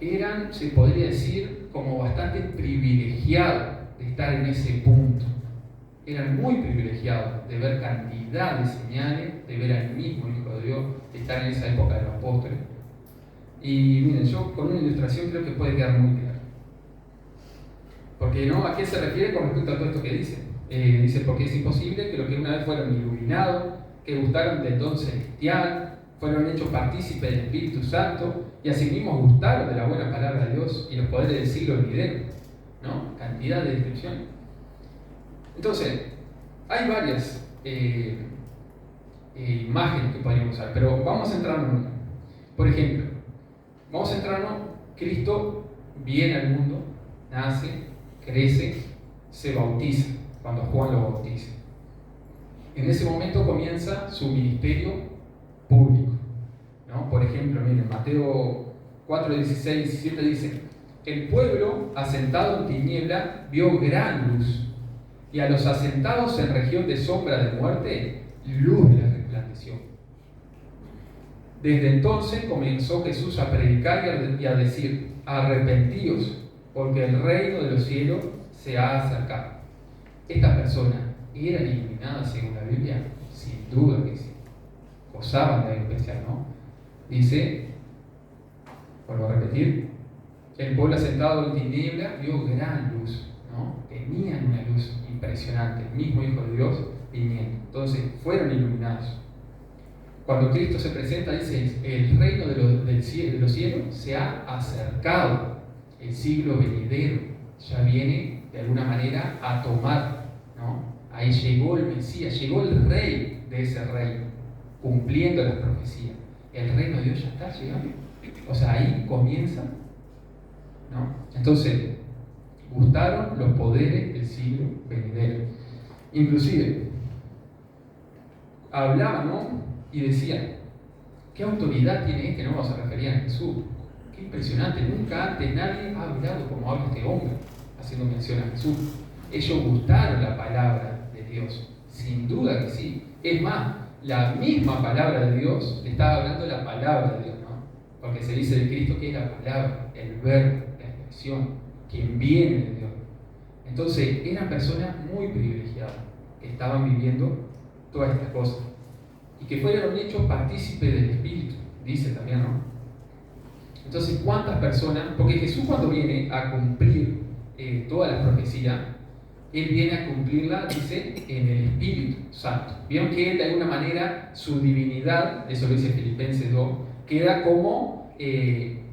eran, se podría decir, como bastante privilegiados de estar en ese punto. Eran muy privilegiados de ver cantidad de señales, de ver al mismo Hijo de Dios, de estar en esa época de los apóstoles. Y miren, yo con una ilustración creo que puede quedar muy claro. Porque ¿no? ¿A qué se refiere con respecto a todo esto que dice? Dice, porque es imposible que los que una vez fueron iluminados, que gustaron del don celestial, fueron hechos partícipes del Espíritu Santo y asimismo gustaron de la buena palabra de Dios y los poderes del siglo venidero, ¿no? Cantidad de descripciones. Entonces, hay varias imágenes que podríamos usar, pero vamos a centrarnos en una. Por ejemplo, vamos a centrarnos, Cristo viene al mundo, nace, crece, se bautiza, cuando Juan lo bautiza. En ese momento comienza su ministerio público, ¿no? Por ejemplo, miren, Mateo 4, 16, 17 dice: el pueblo asentado en tiniebla vio gran luz, y a los asentados en región de sombra de muerte, luz les resplandeció. Desde entonces comenzó Jesús a predicar y a decir: arrepentíos, porque el reino de los cielos se ha acercado. Estas personas eran iluminadas según la Biblia, sin duda que sí. Gozaban de algo especial, ¿no? Dice, vuelvo a repetir, el pueblo asentado en tiniebla vio gran luz, ¿no? Tenían una luz impresionante, el mismo Hijo de Dios viniendo. Entonces fueron iluminados. Cuando Cristo se presenta, dice, el reino de los cielos se ha acercado. El siglo venidero ya viene de alguna manera a tomar, ¿no? Ahí llegó el Mesías, llegó el rey de ese reino, cumpliendo las profecías. El reino de Dios ya está llegando. O sea, ahí comienza, ¿no? Entonces, gustaron los poderes del siglo venidero. Inclusive, hablaban, ¿no? Y decían, ¿qué autoridad tiene este? No vamos a referir a Jesús. Qué impresionante, nunca antes nadie ha hablado como habla este hombre, haciendo mención a Jesús. Ellos gustaron la palabra de Dios, sin duda que sí. Es más, la misma palabra de Dios, le estaba hablando la palabra de Dios, ¿no? Porque se dice de Cristo que es la palabra, el verbo, la expresión, quien viene de Dios. Entonces, eran personas muy privilegiadas, que estaban viviendo todas estas cosas. Y que fueron hechos partícipes del Espíritu, dice también, ¿no? Entonces, ¿cuántas personas? Porque Jesús cuando viene a cumplir toda la profecía, Él viene a cumplirla, dice, en el Espíritu Santo. Vieron que Él, de alguna manera, su divinidad, eso lo dice Filipenses 2, queda como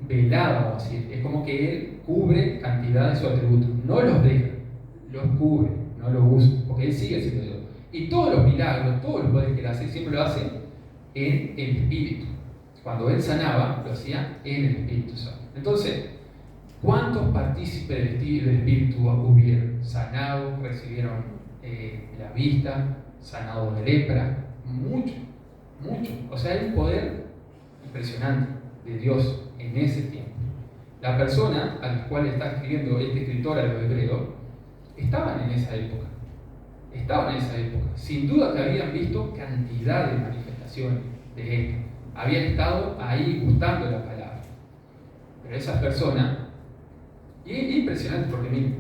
velada, vamos a decir. Es como que Él cubre cantidad de sus atributos. No los deja, los cubre, no los usa, porque Él sigue siendo Dios. Y todos los milagros, todos los poderes que Él hace, siempre lo hace en el Espíritu. Cuando Él sanaba, lo hacía en el Espíritu Santo. Entonces, ¿cuántos partícipes del Espíritu hubieron? Sanados, recibieron la vista, sanados de lepra, mucho. O sea, hay un poder impresionante de Dios en ese tiempo. La persona a la cual está escribiendo este escritor a los hebreos, estaban en esa época. Sin duda que habían visto cantidad de manifestaciones de esto. Habían estado ahí gustando la palabra. Pero esas personas, y es impresionante porque miren,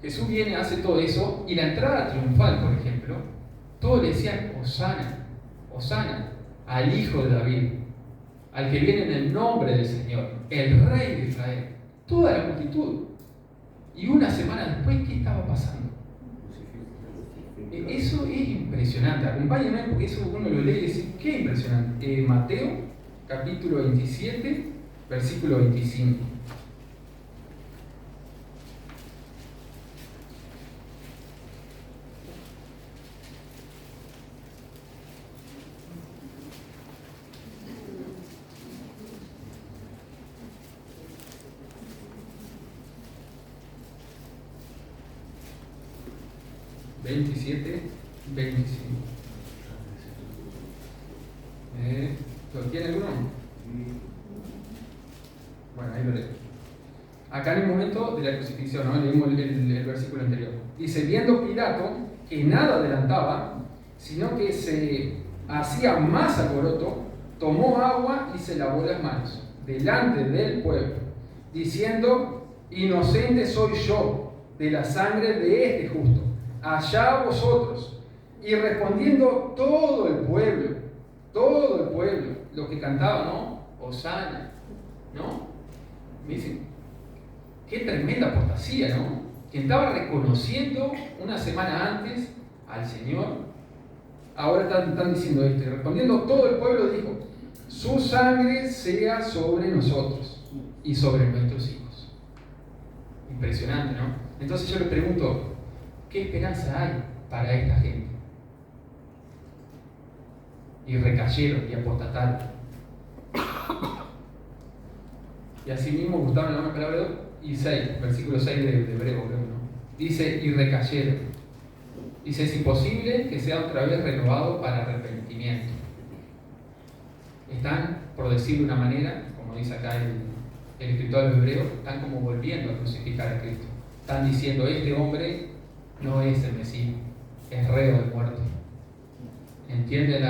Jesús viene, hace todo eso, y la entrada triunfal, por ejemplo, todos le decían Hosana, Hosana, al Hijo de David, al que viene en el nombre del Señor, el Rey de Israel. Toda la multitud. Y una semana después, ¿qué estaba pasando? Eso es impresionante. Acompáñenme porque eso uno lo lee y dice, qué impresionante. Mateo, capítulo 27, versículo 25. 27, 25. ¿Lo tiene alguno? Bueno, ahí lo leo. Acá en el momento de la crucifixión, ¿no? Leímos el versículo anterior. Dice, viendo Pilato que nada adelantaba, sino que se hacía más alboroto, tomó agua y se lavó las manos delante del pueblo, diciendo, inocente soy yo de la sangre de este justo, allá vosotros. Y respondiendo todo el pueblo, lo que cantaba, ¿no? Hosana, ¿no? Me dicen, qué tremenda apostasía, ¿no? Que estaba reconociendo una semana antes al Señor, ahora están diciendo esto. Y respondiendo todo el pueblo dijo, su sangre sea sobre nosotros y sobre nuestros hijos. Impresionante, ¿no? Entonces yo le pregunto, ¿qué esperanza hay para esta gente? Y recayeron y apostataron. Y así mismo gustaron la una palabra y 6, versículo 6 de Hebreo, ¿no? Dice, y recayeron. Dice, es imposible que sea otra vez renovado para arrepentimiento. Están, por decirlo de una manera, como dice acá el escritor hebreo, están como volviendo a crucificar a Cristo. Están diciendo, este hombre no es el Mesías, es reo de muerte. ¿Entienden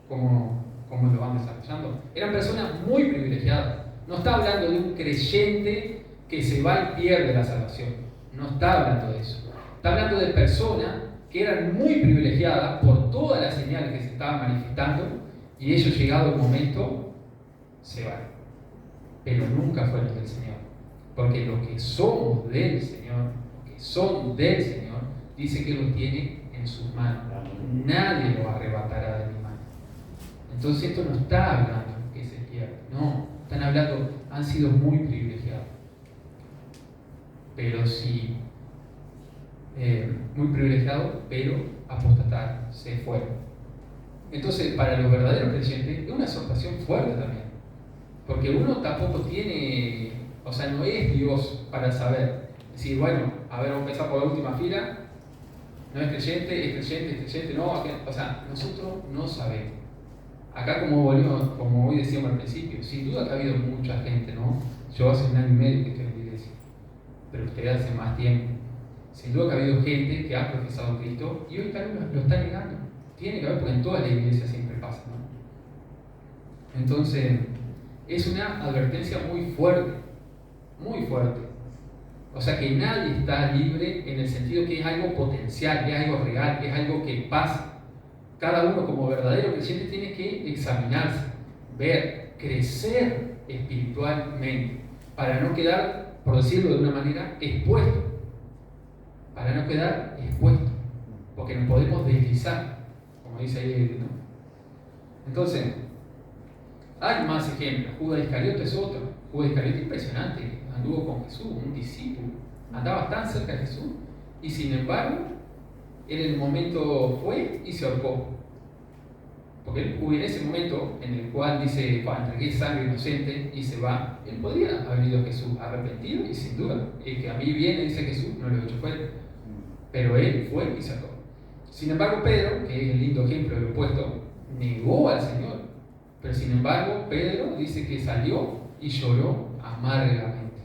cómo lo van desarrollando? Eran personas muy privilegiadas. No está hablando de un creyente que se va y pierde la salvación. No está hablando de eso. Está hablando de personas que eran muy privilegiadas por todas las señales que se estaban manifestando y ellos, llegado el momento, se van. Pero nunca fueron del Señor. Porque los que somos del Señor, los que son del Señor, dice que los tiene en sus manos. Nadie los arrebatará de mi mano. Entonces esto no está hablando que se pierde. No, están hablando, han sido muy privilegiados. Pero sí, muy privilegiados, pero apostataron, se fueron. Entonces, para los verdaderos creyentes, es una exhortación fuerte también. Porque uno tampoco tiene, o sea, no es Dios para saber. Decir, bueno, a ver, vamos a empezar por la última fila. No es creyente, es creyente, no. O sea, nosotros no sabemos. Acá, como hoy decíamos al principio, sin duda que ha habido mucha gente, ¿no? Yo hace 1 año y medio que estoy en la iglesia, pero ustedes hace más tiempo. Sin duda que ha habido gente que ha profesado a Cristo y hoy lo está negando. Tiene que haber, porque en toda la iglesia siempre pasa, ¿no? Entonces, es una advertencia muy fuerte, muy fuerte. O sea, que nadie está libre en el sentido que es algo potencial, que es algo real, que es algo que pasa. Cada uno como verdadero creyente tiene que examinarse, ver, crecer espiritualmente, para no quedar, por decirlo de una manera, expuesto. Para no quedar expuesto, porque nos podemos deslizar, como dice ahí, ¿no? Entonces, hay más ejemplos. Judas Iscariote es otro. Judas Iscariote impresionante, anduvo con Jesús, un discípulo, andaba tan cerca de Jesús, y sin embargo, en el momento fue y se ahorcó. Porque él hubo en ese momento en el cual dice, entregué sangre inocente y se va. Él podría haber ido a Jesús arrepentido y sin duda, el que a mí viene, dice Jesús, no lo he hecho fuera. Pero él fue y se ahorcó. Sin embargo, Pedro, que es el lindo ejemplo del opuesto, negó al Señor. Pero sin embargo, Pedro dice que salió y lloró amargamente.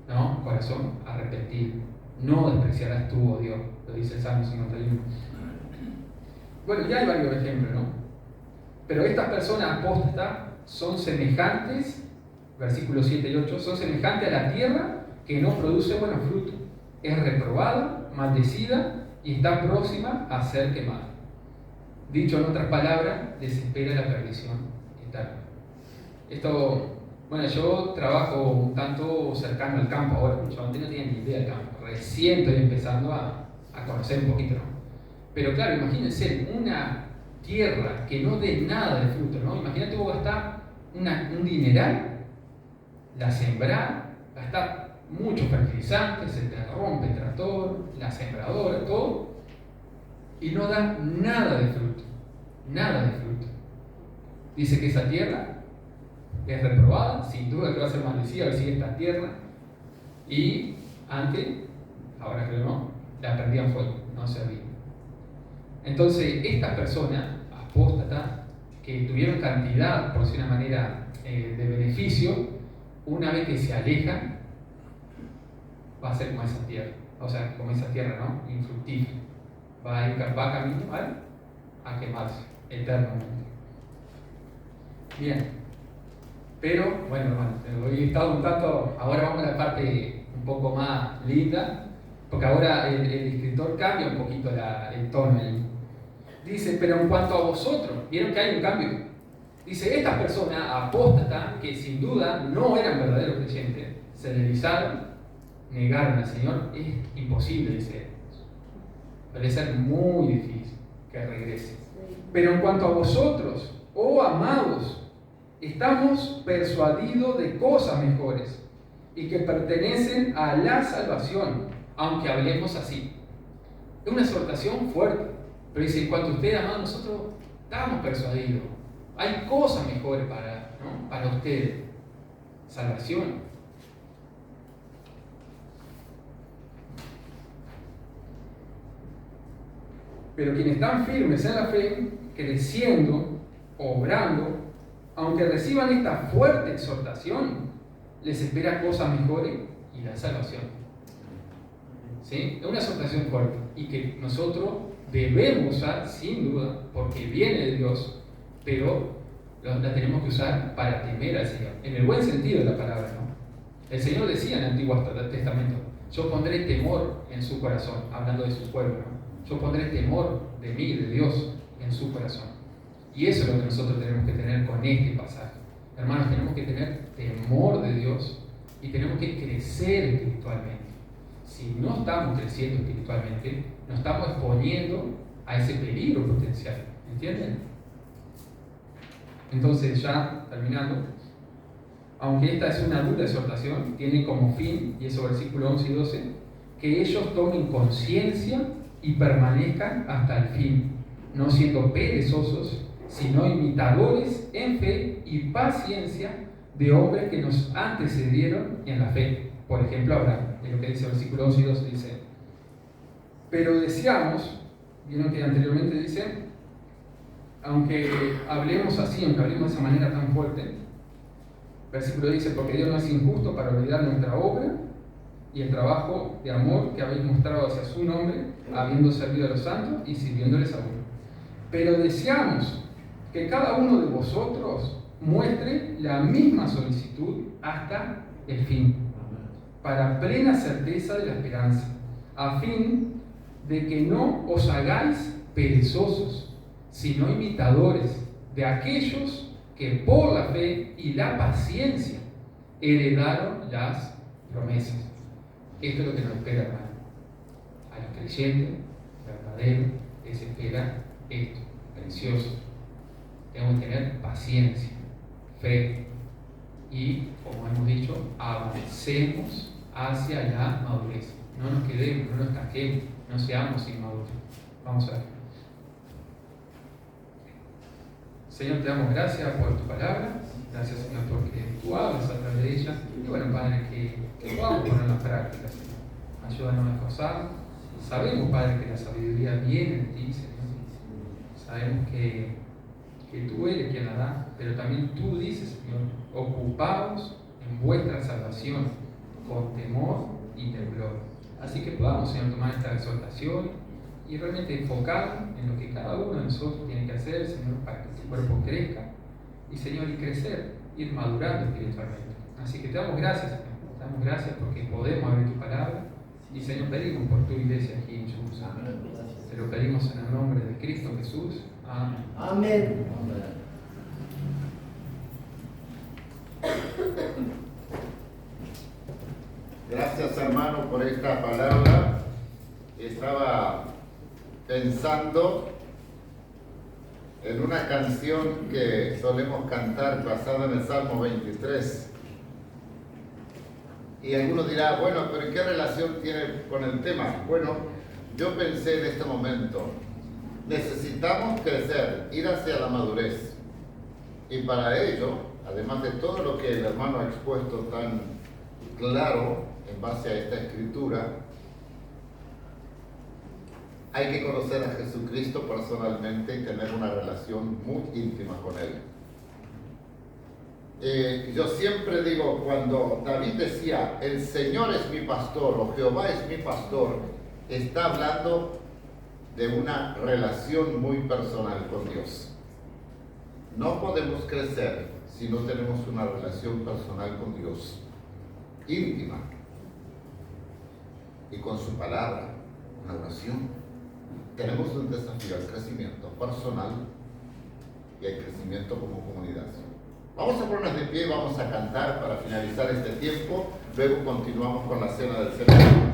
¿No? Corazón arrepentido. No despreciarás tú, oh Dios, lo dice el Salmo 51. Bueno, ya hay varios ejemplos, ¿no? Pero estas personas apóstatas son semejantes, versículos 7 y 8, son semejantes a la tierra que no produce buenos frutos. Es reprobada, maldecida y está próxima a ser quemada. Dicho en otras palabras, les espera la perdición eterna. Esto, bueno, yo trabajo un tanto cercano al campo ahora, yo antes no tenía ni idea del campo, recién estoy empezando a conocer un poquito, ¿no? Pero claro, imagínense una tierra que no dé nada de fruto, ¿no? Imagínate vos gastar un dineral, la sembrar, gastar muchos fertilizantes, se te rompe el tractor, la sembradora, todo, y no da nada de fruto, nada de fruto. Dice que esa tierra es reprobada, sin duda que va a ser maldecida, a ver si esta tierra, y antes, ahora creo no, la prendían fuego. no servir. Entonces, estas personas apóstatas que tuvieron cantidad, por decir una manera, de beneficio, una vez que se alejan, va a ser como esa tierra, o sea, como esa tierra, ¿no? Infructífera. Va camino a quemarse eternamente. Bien, pero bueno, hoy he estado un tanto, ahora vamos a la parte un poco más linda, porque ahora el escritor cambia un poquito el tono. Dice, pero en cuanto a vosotros, vieron que hay un cambio. Dice, estas personas apóstatas, que sin duda no eran verdaderos creyentes, se deslizaron, negaron al Señor, es imposible, dice. Debe ser muy difícil que regrese. Pero en cuanto a vosotros, oh amados, estamos persuadidos de cosas mejores y que pertenecen a la salvación, aunque hablemos así. Es una exhortación fuerte, pero dice, en cuanto a ustedes, amados, nosotros estamos persuadidos. Hay cosas mejores para ustedes. Salvación. Pero quienes están firmes en la fe, creciendo, obrando, aunque reciban esta fuerte exhortación, les espera cosas mejores y la salvación. ¿Sí? Es una exhortación fuerte y que nosotros debemos usar sin duda, porque viene de Dios, pero la tenemos que usar para temer al Señor, en el buen sentido de la palabra, ¿no? El Señor decía en el Antiguo Testamento, yo pondré temor en su corazón, hablando de su pueblo, ¿no? Yo pondré temor de mí, de Dios, en su corazón. Y eso es lo que nosotros tenemos que tener con este pasaje. Hermanos, tenemos que tener temor de Dios y tenemos que crecer espiritualmente. Si no estamos creciendo espiritualmente, nos estamos exponiendo a ese peligro potencial. ¿Entienden? Entonces, ya terminando, aunque esta es una dura exhortación, tiene como fin, y eso versículos 11 y 12, que ellos tomen conciencia y permanezcan hasta el fin, no siendo perezosos, sino imitadores en fe y paciencia de hombres que nos antecedieron en la fe. Por ejemplo, Abraham, en lo que dice el versículo 11 y 12, dice, pero deseamos, vieron que anteriormente dice, aunque hablemos así, aunque hablemos de esa manera tan fuerte, versículo dice, porque Dios no es injusto para olvidar nuestra obra y el trabajo de amor que habéis mostrado hacia su nombre, habiendo servido a los santos y sirviéndoles a uno. Pero deseamos que cada uno de vosotros muestre la misma solicitud hasta el fin, para plena certeza de la esperanza, a fin de que no os hagáis perezosos, sino imitadores de aquellos que por la fe y la paciencia heredaron las promesas. Esto es lo que nos espera, hermano. A los creyentes verdaderos les espera esto, precioso. Tenemos que tener paciencia, fe y, como hemos dicho, avancemos hacia la madurez. No nos quedemos, no nos estanquemos, no seamos inmaduros. Vamos a ver. Señor, te damos gracias por tu palabra. Gracias, Señor, porque tú hablas a través de ella. Y bueno, Padre, que podamos ponerla en práctica, Señor. Ayúdanos a esforzarnos. Sabemos, Padre, que la sabiduría viene de ti, Señor. Sabemos que tú eres quien la da, pero también tú dices, Señor, ocupados en vuestra salvación con temor y temblor. Así que podamos, Señor, tomar esta exhortación y realmente enfocarnos en lo que cada uno de nosotros tiene que hacer, Señor, para que tu cuerpo crezca y, Señor, y crecer, ir madurando espiritualmente. Así que te damos gracias, Señor. Te damos gracias porque podemos abrir tu palabra y, Señor, pedimos por tu iglesia aquí en Chubusá. Te lo pedimos en el nombre de Cristo Jesús. Amén. Amén. Gracias, hermano, por esta palabra. Estaba pensando en una canción que solemos cantar basada en el Salmo 23. Y algunos dirán, bueno, pero ¿qué relación tiene con el tema? Bueno, yo pensé en este momento, necesitamos crecer, ir hacia la madurez. Y para ello, además de todo lo que el hermano ha expuesto tan claro en base a esta escritura, Hay que conocer a Jesucristo personalmente y tener una relación muy íntima con Él. Yo siempre digo, cuando David decía, el Señor es mi pastor o Jehová es mi pastor, está hablando de una relación muy personal con Dios. No podemos crecer si no tenemos una relación personal con Dios, íntima, y con su palabra, una oración. Tenemos un desafío al crecimiento personal y al crecimiento como comunidad. Vamos a ponernos de pie y vamos a cantar para finalizar este tiempo. Luego continuamos con la cena del Señor.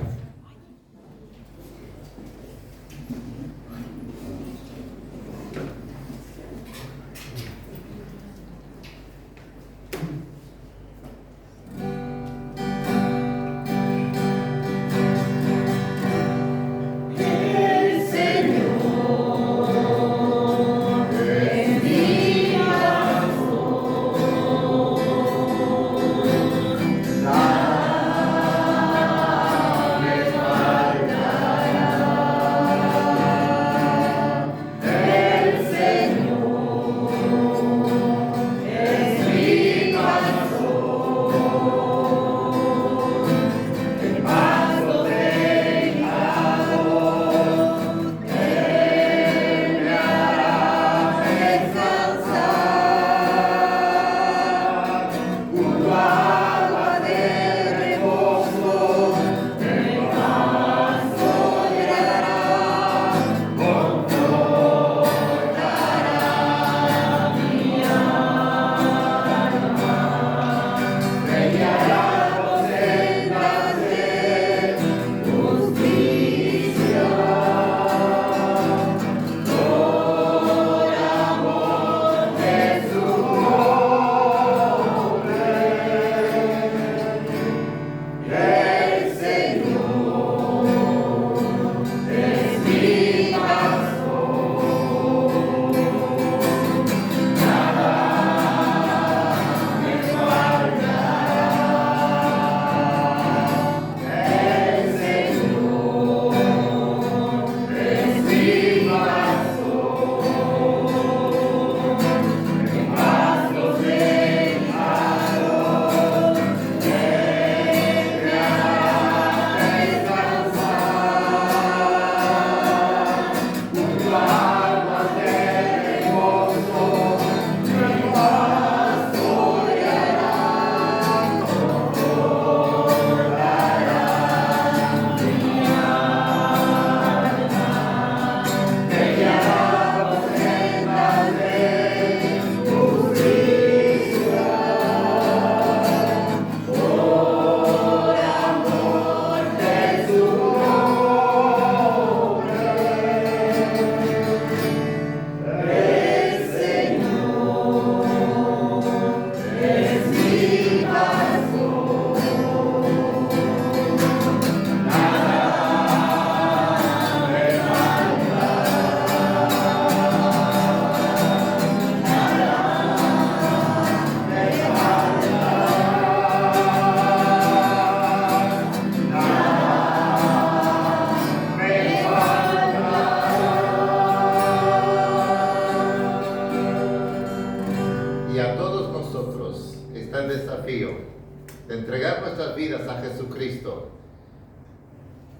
De entregar nuestras vidas a Jesucristo,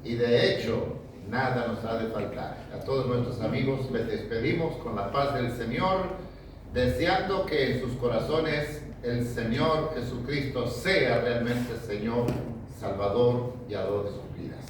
y de hecho nada nos ha de faltar. A todos nuestros amigos les despedimos con la paz del Señor, deseando que en sus corazones el Señor Jesucristo sea realmente Señor, Salvador y Ador de sus vidas.